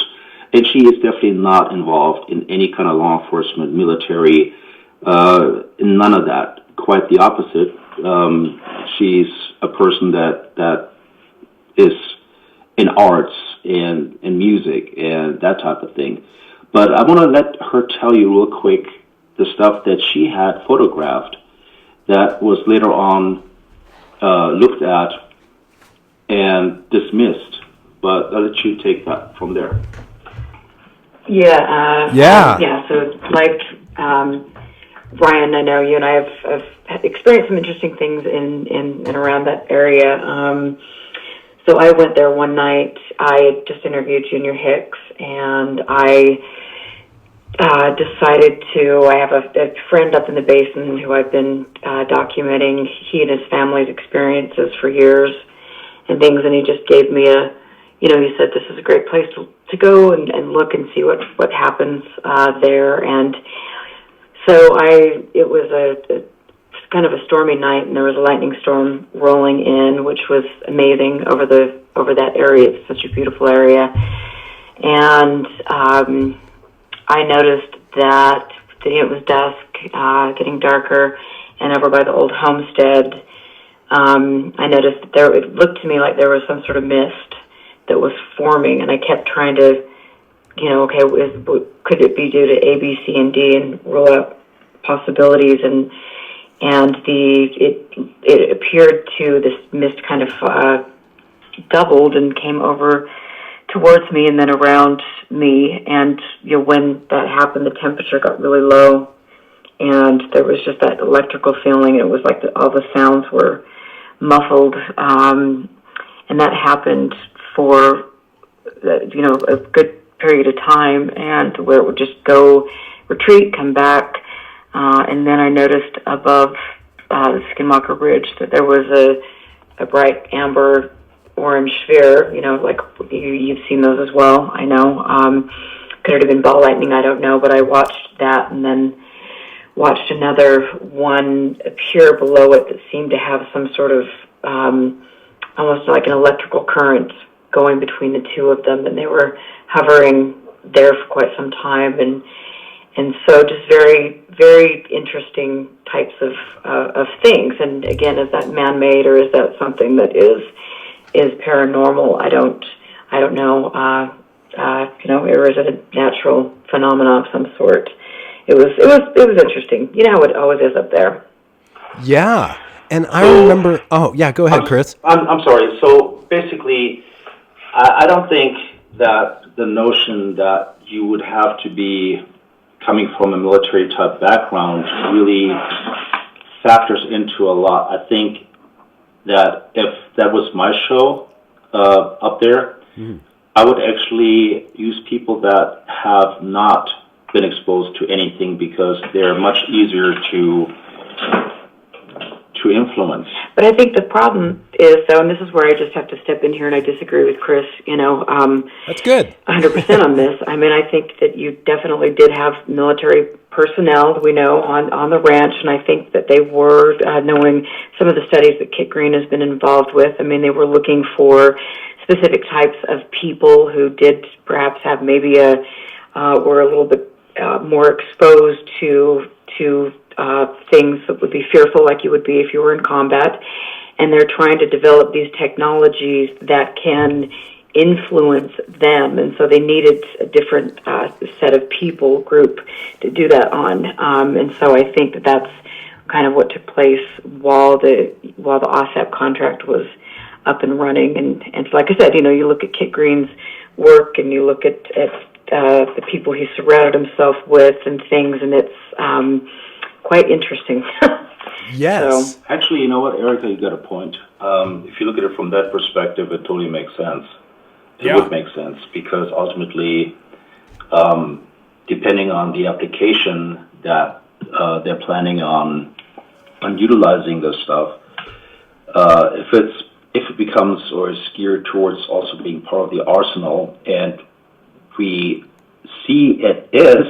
and she is definitely not involved in any kind of law enforcement, military, none of that. Quite the opposite. She's a person that is in arts and music and that type of thing. But I want to let her tell you real quick the stuff that she had photographed that was later on looked at and dismissed. But I'll let you take that from there. Yeah. So, like Brian, I know you and I have experienced some interesting things in and around that area. So I went there one night. I just interviewed Junior Hicks, and I decided to. I have a friend up in the basin who I've been documenting he and his family's experiences for years and things, and he just gave me he said this is a great place to go and look and see what happens there. And so it was a kind of a stormy night, and there was a lightning storm rolling in, which was amazing over that area. It's such a beautiful area. And I noticed that it was dusk, getting darker, and over by the old homestead, I noticed that it looked to me like there was some sort of mist that was forming, and I kept trying to, could it be due to A, B, C, and D, and rule out possibilities, and it appeared to, this mist kind of doubled and came over towards me and then around me, and when that happened, the temperature got really low, and there was just that electrical feeling. It was like all the sounds were muffled, and that happened for a good period of time, and where it would just go retreat, come back, and then I noticed above the Skinwalker Ridge that there was a bright amber orange sphere, like you've seen those as well, I know. Could it have been ball lightning? I don't know, but I watched that and then watched another one appear below it that seemed to have some sort of almost like an electrical current going between the two of them, and they were hovering there for quite some time, and so just very, very interesting types of things. And again, is that man-made or is that something that is paranormal? I don't know. Or is it a natural phenomenon of some sort? It was interesting. You know how it always is up there. Yeah, and I remember. Oh, yeah. Go ahead, Chris. I'm sorry. So basically, I don't think that the notion that you would have to be coming from a military type background really factors into a lot. I think that if that was my show up there, I would actually use people that have not been exposed to anything, because they're much easier to influence. But I think the problem is, though, and this is where I just have to step in here, and I disagree with Chris, That's good. 100% on this. I mean, I think that you definitely did have military personnel, we know, on the ranch, and I think that they were, knowing some of the studies that Kit Green has been involved with, I mean, they were looking for specific types of people who did perhaps have maybe were a little bit more exposed to things that would be fearful, like you would be if you were in combat, and they're trying to develop these technologies that can influence them, and so they needed a different set of group to do that on, and so I think that that's kind of what took place while the OSAP contract was up and running, and so like I said, you look at Kit Green's work and you look at the people he surrounded himself with and things, and it's quite interesting. Yes. So, Actually, you know what, Erica, you got a point. If you look at it from that perspective, it totally makes sense. It would make sense, because ultimately, depending on the application that they're planning on utilizing this stuff, If it becomes or is geared towards also being part of the arsenal, and we see it is,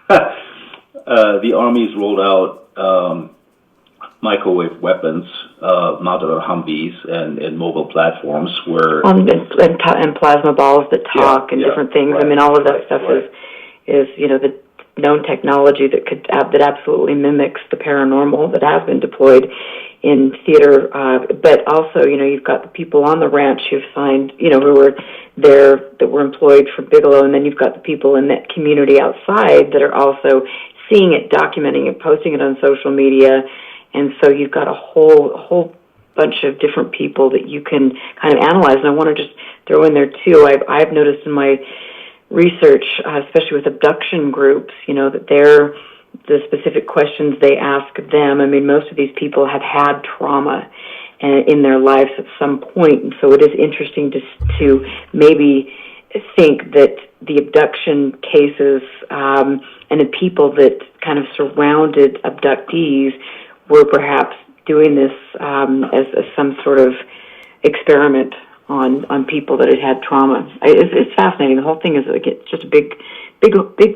the Army's rolled out microwave weapons mounted on Humvees and mobile platforms where... And plasma balls that talk and different things. Right, I mean, all of that stuff is the known technology that absolutely mimics the paranormal that has been deployed in theater. But also, you've got the people on the ranch who've signed, who were there, that were employed for Bigelow, and then you've got the people in that community outside that are also seeing it, documenting it, posting it on social media. And so you've got a whole bunch of different people that you can kind of analyze. And I want to just throw in there too, I've noticed in my research, especially with abduction groups, that the specific questions they ask them. I mean, most of these people have had trauma in their lives at some point, and so it is interesting to maybe think that the abduction cases and the people that kind of surrounded abductees were perhaps doing this as some sort of experiment on people that had trauma. It's fascinating. The whole thing is it's just a big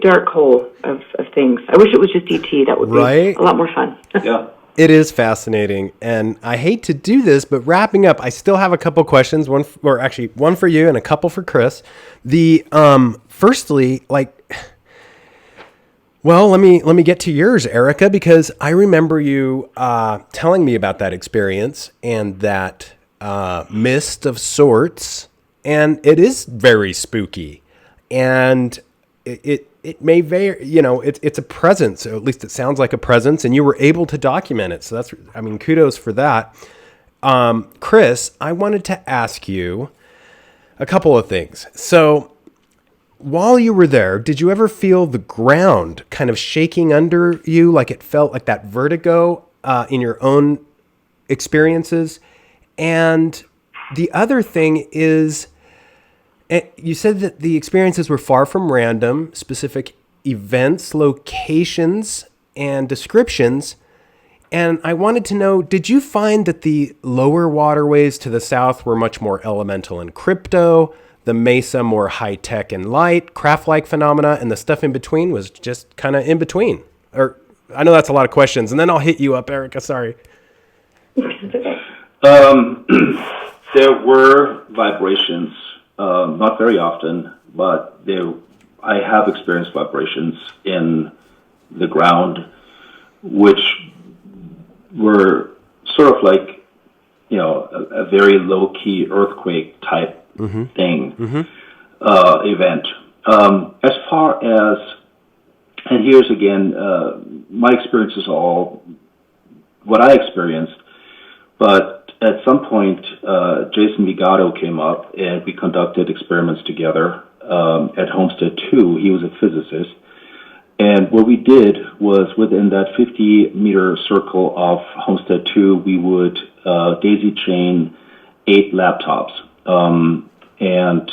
dark hole of things. I wish it was just ET. That would be a lot more fun. Yeah. It is fascinating, and I hate to do this, but wrapping up, I still have a couple questions. One for you and a couple for Chris. Firstly, well, let me get to yours, Erica, because I remember you telling me about that experience and that mist of sorts, and it is very spooky, and it may vary, it's a presence, or at least it sounds like a presence, and you were able to document it. So kudos for that. Chris, I wanted to ask you a couple of things. So while you were there, did you ever feel the ground kind of shaking under you, like it felt like that vertigo in your own experiences? And the other thing is, you said that the experiences were far from random, specific events, locations, and descriptions. And I wanted to know, did you find that the lower waterways to the south were much more elemental and crypto, the mesa more high-tech and light, craft-like phenomena, and the stuff in between was just kind of in between? Or I know that's a lot of questions, and then I'll hit you up, Erica. Sorry. There were vibrations, not very often, but I have experienced vibrations in the ground, which were sort of like, a very low-key earthquake type thing, event. As far as, and here's again, my experience is all what I experienced, but at some point, Jason Bigelow came up and we conducted experiments together at Homestead 2. He was a physicist. And what we did was within that 50-meter circle of Homestead 2, we would daisy chain 8 laptops. And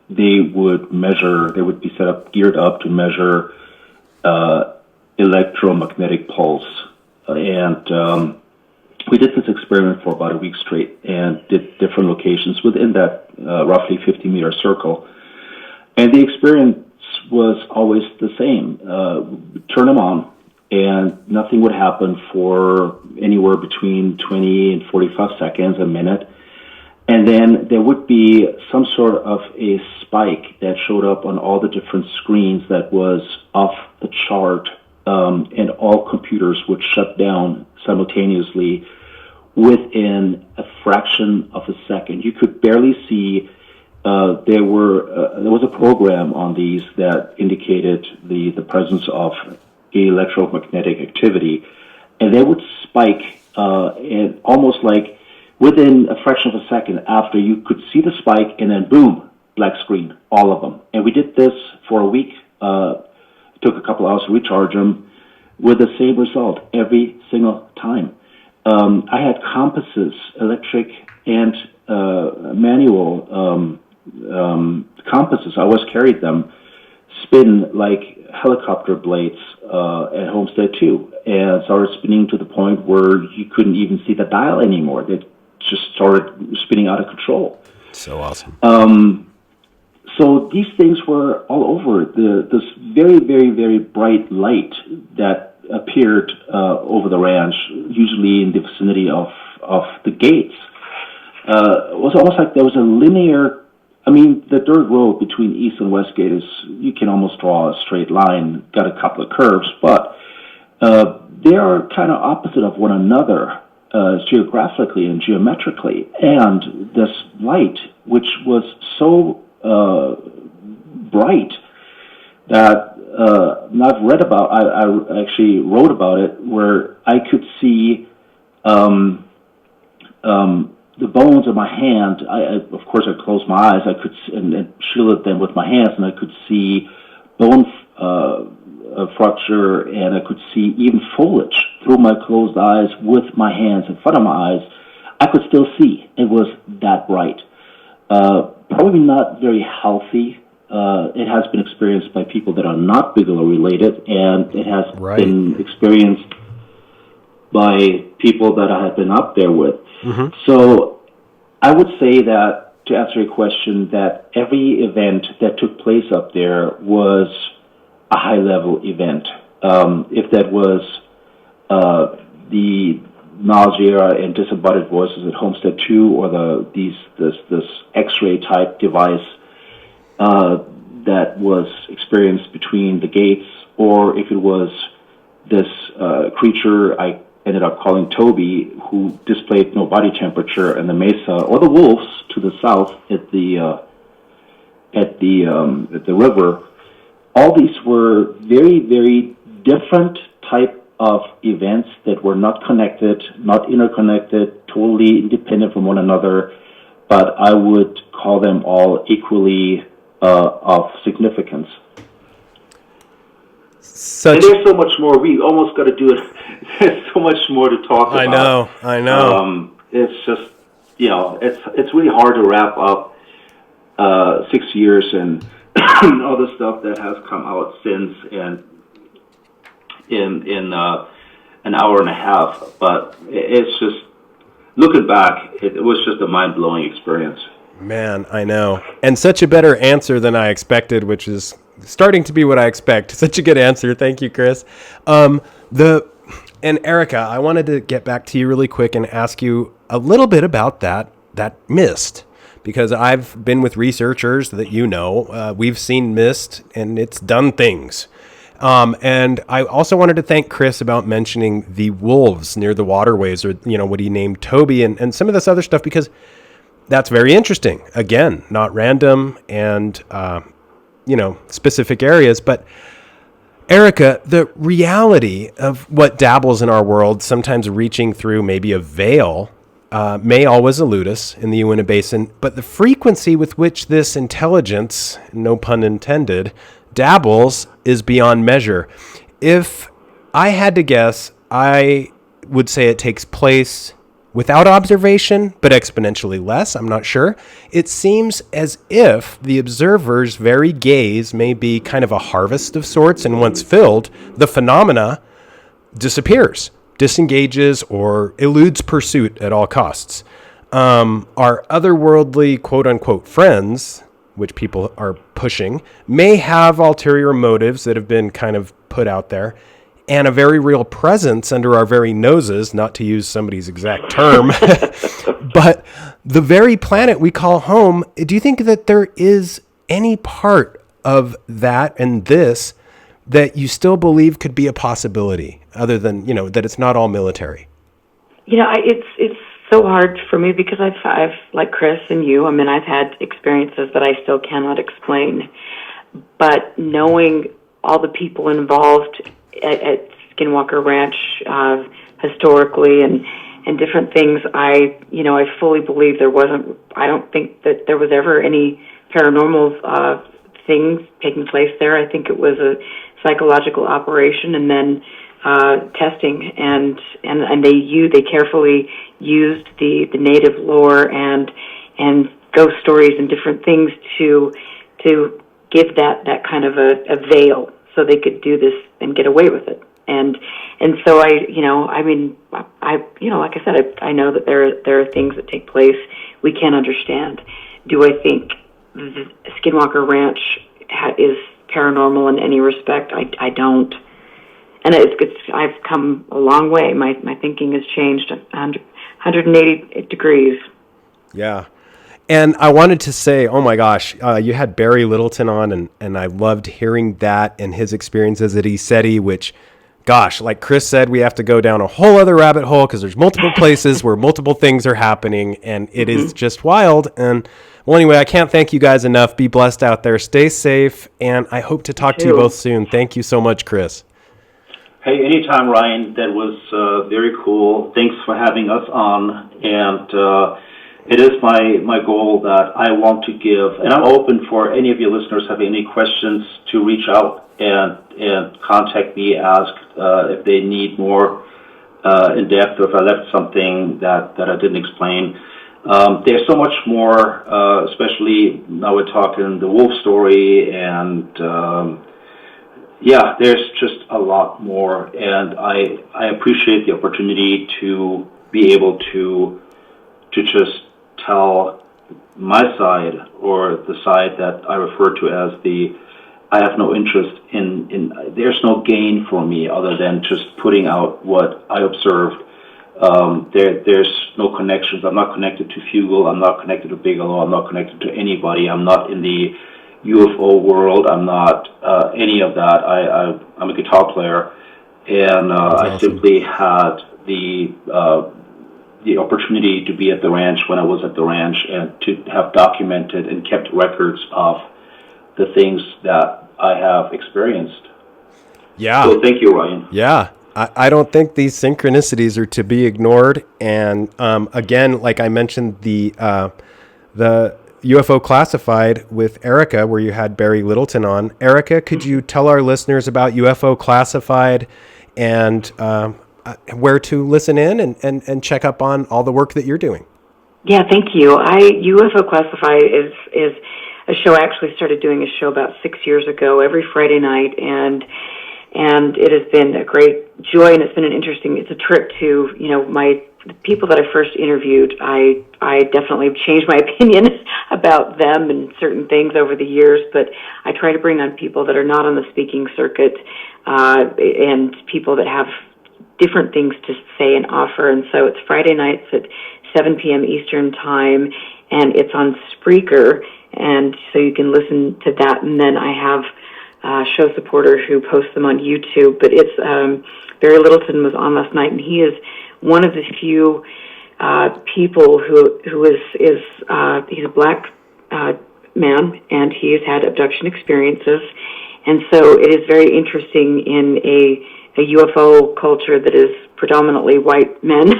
they would be geared up to measure electromagnetic pulse. And we did this experiment for about a week straight and did different locations within that roughly 50-meter circle. And the experience was always the same. Turn them on, and nothing would happen for anywhere between 20 and 45 seconds, a minute. And then there would be some sort of a spike that showed up on all the different screens that was off the chart, and all computers would shut down simultaneously within a fraction of a second. You could barely see. There was a program on these that indicated the presence of electromagnetic activity, and they would spike and almost like within a fraction of a second after you could see the spike, and then boom, black screen, all of them. And we did this for a week. It took a couple hours to recharge them with the same result every single time. I had compasses, electric and manual compasses. I always carried them, spin like helicopter blades at Homestead 2, and started spinning to the point where you couldn't even see the dial anymore. They just started spinning out of control. So awesome. So these things were all over. This very, very, very bright light that appeared over the ranch, usually in the vicinity of the gates, was almost like there was a linear. I mean, the dirt road between East and West Gate is, you can almost draw a straight line, got a couple of curves, but they are kind of opposite of one another geographically and geometrically. And this light, which was so bright that I've read about, I actually wrote about it, where I could see the bones of my hand. Of course, I closed my eyes. I could and shielded them with my hands, and I could see bone fracture, and I could see even foliage through my closed eyes with my hands in front of my eyes. I could still see. It was that bright. Probably not very healthy. It has been experienced by people that are not Bigelow related, and it has been experienced by people that I have been up there with. Mm-hmm. So I would say that, to answer your question, that every event that took place up there was a high-level event. If that was the Nausea era and disembodied voices at Homestead 2, or this X-ray type device that was experienced between the gates, or if it was this creature I ended up calling Toby, who displayed no body temperature in the mesa, or the wolves to the south at the river. All these were very, very different type of events that were not connected, not interconnected, totally independent from one another, but I would call them all equally of significance. And there's so much more. We almost got to do it. There's so much more to talk about. I know. It's just, it's really hard to wrap up 6 years and all the stuff that has come out since and in an hour and a half. But it's just, looking back, it was just a mind-blowing experience. Man, I know. And such a better answer than I expected, which is starting to be what I expect. Such a good answer. Thank you, Chris. And Erica, I wanted to get back to you really quick and ask you a little bit about that mist, because I've been with researchers that we've seen mist and it's done things. And I also wanted to thank Chris about mentioning the wolves near the waterways, or what he named Toby, and some of this other stuff, because that's very interesting. Again, not random and specific areas, but Erica, the reality of what dabbles in our world, sometimes reaching through maybe a veil, may always elude us in the Uinta Basin, but the frequency with which this intelligence, no pun intended, dabbles is beyond measure. If I had to guess, I would say it takes place without observation, but exponentially less. I'm not sure. It seems as if the observer's very gaze may be kind of a harvest of sorts, and once filled, the phenomena disappears, disengages, or eludes pursuit at all costs. Our otherworldly quote-unquote friends, which people are pushing, may have ulterior motives that have been kind of put out there, and a very real presence under our very noses, not to use somebody's exact term, but the very planet we call home. Do you think that there is any part of that and this that you still believe could be a possibility, other than, that it's not all military? It's so hard for me, because I've like Chris and you, I've had experiences that I still cannot explain, but knowing all the people involved at Skinwalker Ranch historically and different things, I fully believe I don't think that there was ever any paranormal things taking place there. I think it was a psychological operation, and then testing, and they carefully used the native lore and ghost stories and different things to give that kind of a veil, so they could do this and get away with it. And so like I said, I know that there are things that take place we can't understand. Do I think the Skinwalker Ranch is paranormal in any respect? I don't. And I've come a long way. My thinking has changed 180 degrees. Yeah. And I wanted to say, oh my gosh, you had Barry Littleton on, and I loved hearing that and his experiences at ECETI, which, gosh, like Chris said, we have to go down a whole other rabbit hole because there's multiple places where multiple things are happening, and it is just wild. And well, anyway, I can't thank you guys enough. Be blessed out there. Stay safe, and I hope to talk to you both soon. Thank you so much, Chris. Hey, anytime, Ryan. That was very cool. Thanks for having us on. And it is my goal that I want to give, and I'm open for any of your listeners have any questions to reach out and contact me, ask if they need more in depth, or if I left something that I didn't explain. There's so much more, especially now we're talking the wolf story, and there's just a lot more, and I appreciate the opportunity to be able to just tell my side, or the side that I refer to as I have no interest in there's no gain for me other than just putting out what I observed. There's no connections. I'm not connected to Fugel. I'm not connected to Bigelow. I'm not connected to anybody. I'm not in the UFO world. I'm not any of that. I'm a guitar player, and I simply had the opportunity to be at the ranch when I was at the ranch, and to have documented and kept records of the things that I have experienced. Yeah. So thank you, Ryan. Yeah. I don't think these synchronicities are to be ignored. And again, like I mentioned, the UFO Classified with Erica, where you had Barry Littleton on. Erica, could you tell our listeners about UFO Classified and where to listen in and check up on all the work that you're doing? Yeah, thank you. UFO Classified is a show. I actually started doing a show about 6 years ago every Friday night, and it has been a great joy, and it's a trip to, the people that I first interviewed. I definitely have changed my opinion about them and certain things over the years, but I try to bring on people that are not on the speaking circuit, and people that have different things to say and offer. And so it's Friday nights at 7 p.m. Eastern Time, and it's on Spreaker, and so you can listen to that. And then I have a show supporter who posts them on YouTube. But it's Barry Littleton was on last night, and he is one of the few people who is he's a black man, and he has had abduction experiences. And so it is very interesting in a UFO culture that is predominantly white men.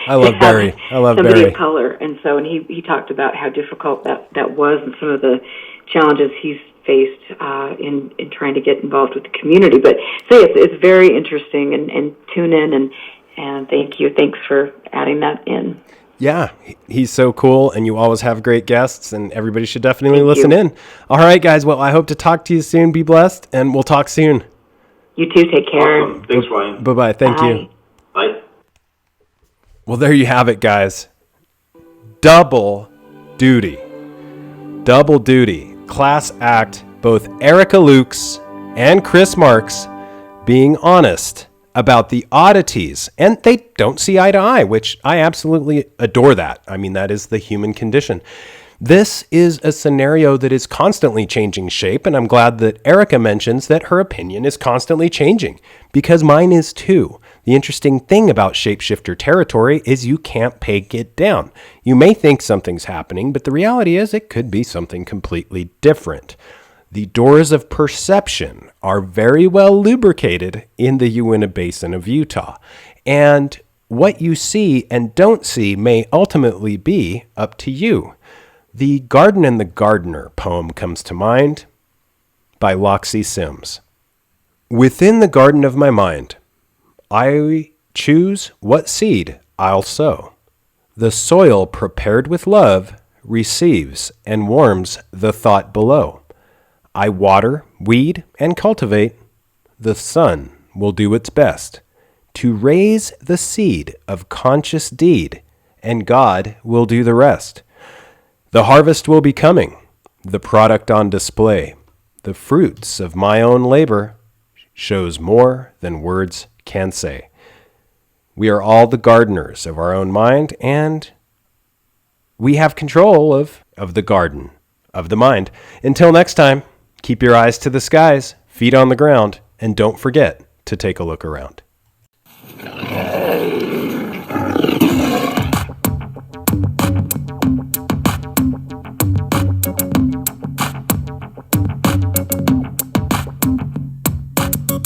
I love Barry. I love somebody Barry. of color. And so, and he talked about how difficult that was, and some of the challenges he's faced in trying to get involved with the community. But so it's very interesting, and tune in, and thank you. Thanks for adding that in. Yeah, he's so cool, and you always have great guests, and everybody should definitely listen in. All right, guys. Well, I hope to talk to you soon. Be blessed, and we'll talk soon. You too. Take care. Awesome. Thanks, Ryan. Bye-bye. Thank you. Bye. Well, there you have it, guys. Double duty. Double duty. Class act, both Erica Lukes and Chris Marx being honest about the oddities, and they don't see eye to eye, which I absolutely adore that. I mean, that is the human condition. This is a scenario that is constantly changing shape, and I'm glad that Erica mentions that her opinion is constantly changing, because mine is too. The interesting thing about shapeshifter territory is you can't peg it down. You may think something's happening, but the reality is it could be something completely different. The doors of perception are very well lubricated in the Uinta Basin of Utah, and what you see and don't see may ultimately be up to you. The Garden and the Gardener poem comes to mind by Loxie Sims. Within the garden of my mind, I choose what seed I'll sow. The soil prepared with love receives and warms the thought below. I water, weed, and cultivate. The sun will do its best to raise the seed of conscious deed, and God will do the rest. The harvest will be coming, the product on display. The fruits of my own labor shows more than words can say. We are all the gardeners of our own mind, and we have control of the garden of the mind. Until next time, keep your eyes to the skies, feet on the ground, and don't forget to take a look around.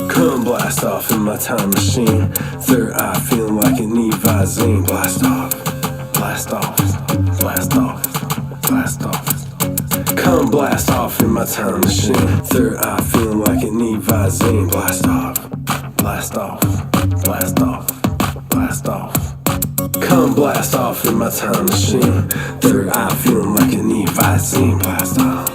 Come blast off in my time machine. Third eye feeling like it need Visine. Blast off, blast off, blast off, blast off. Come blast off in my time machine. Third eye feeling like it need Visine. Blast off, blast off, blast off, blast off. Come blast off in my time machine. Third eye feeling like it need Visine. Blast off.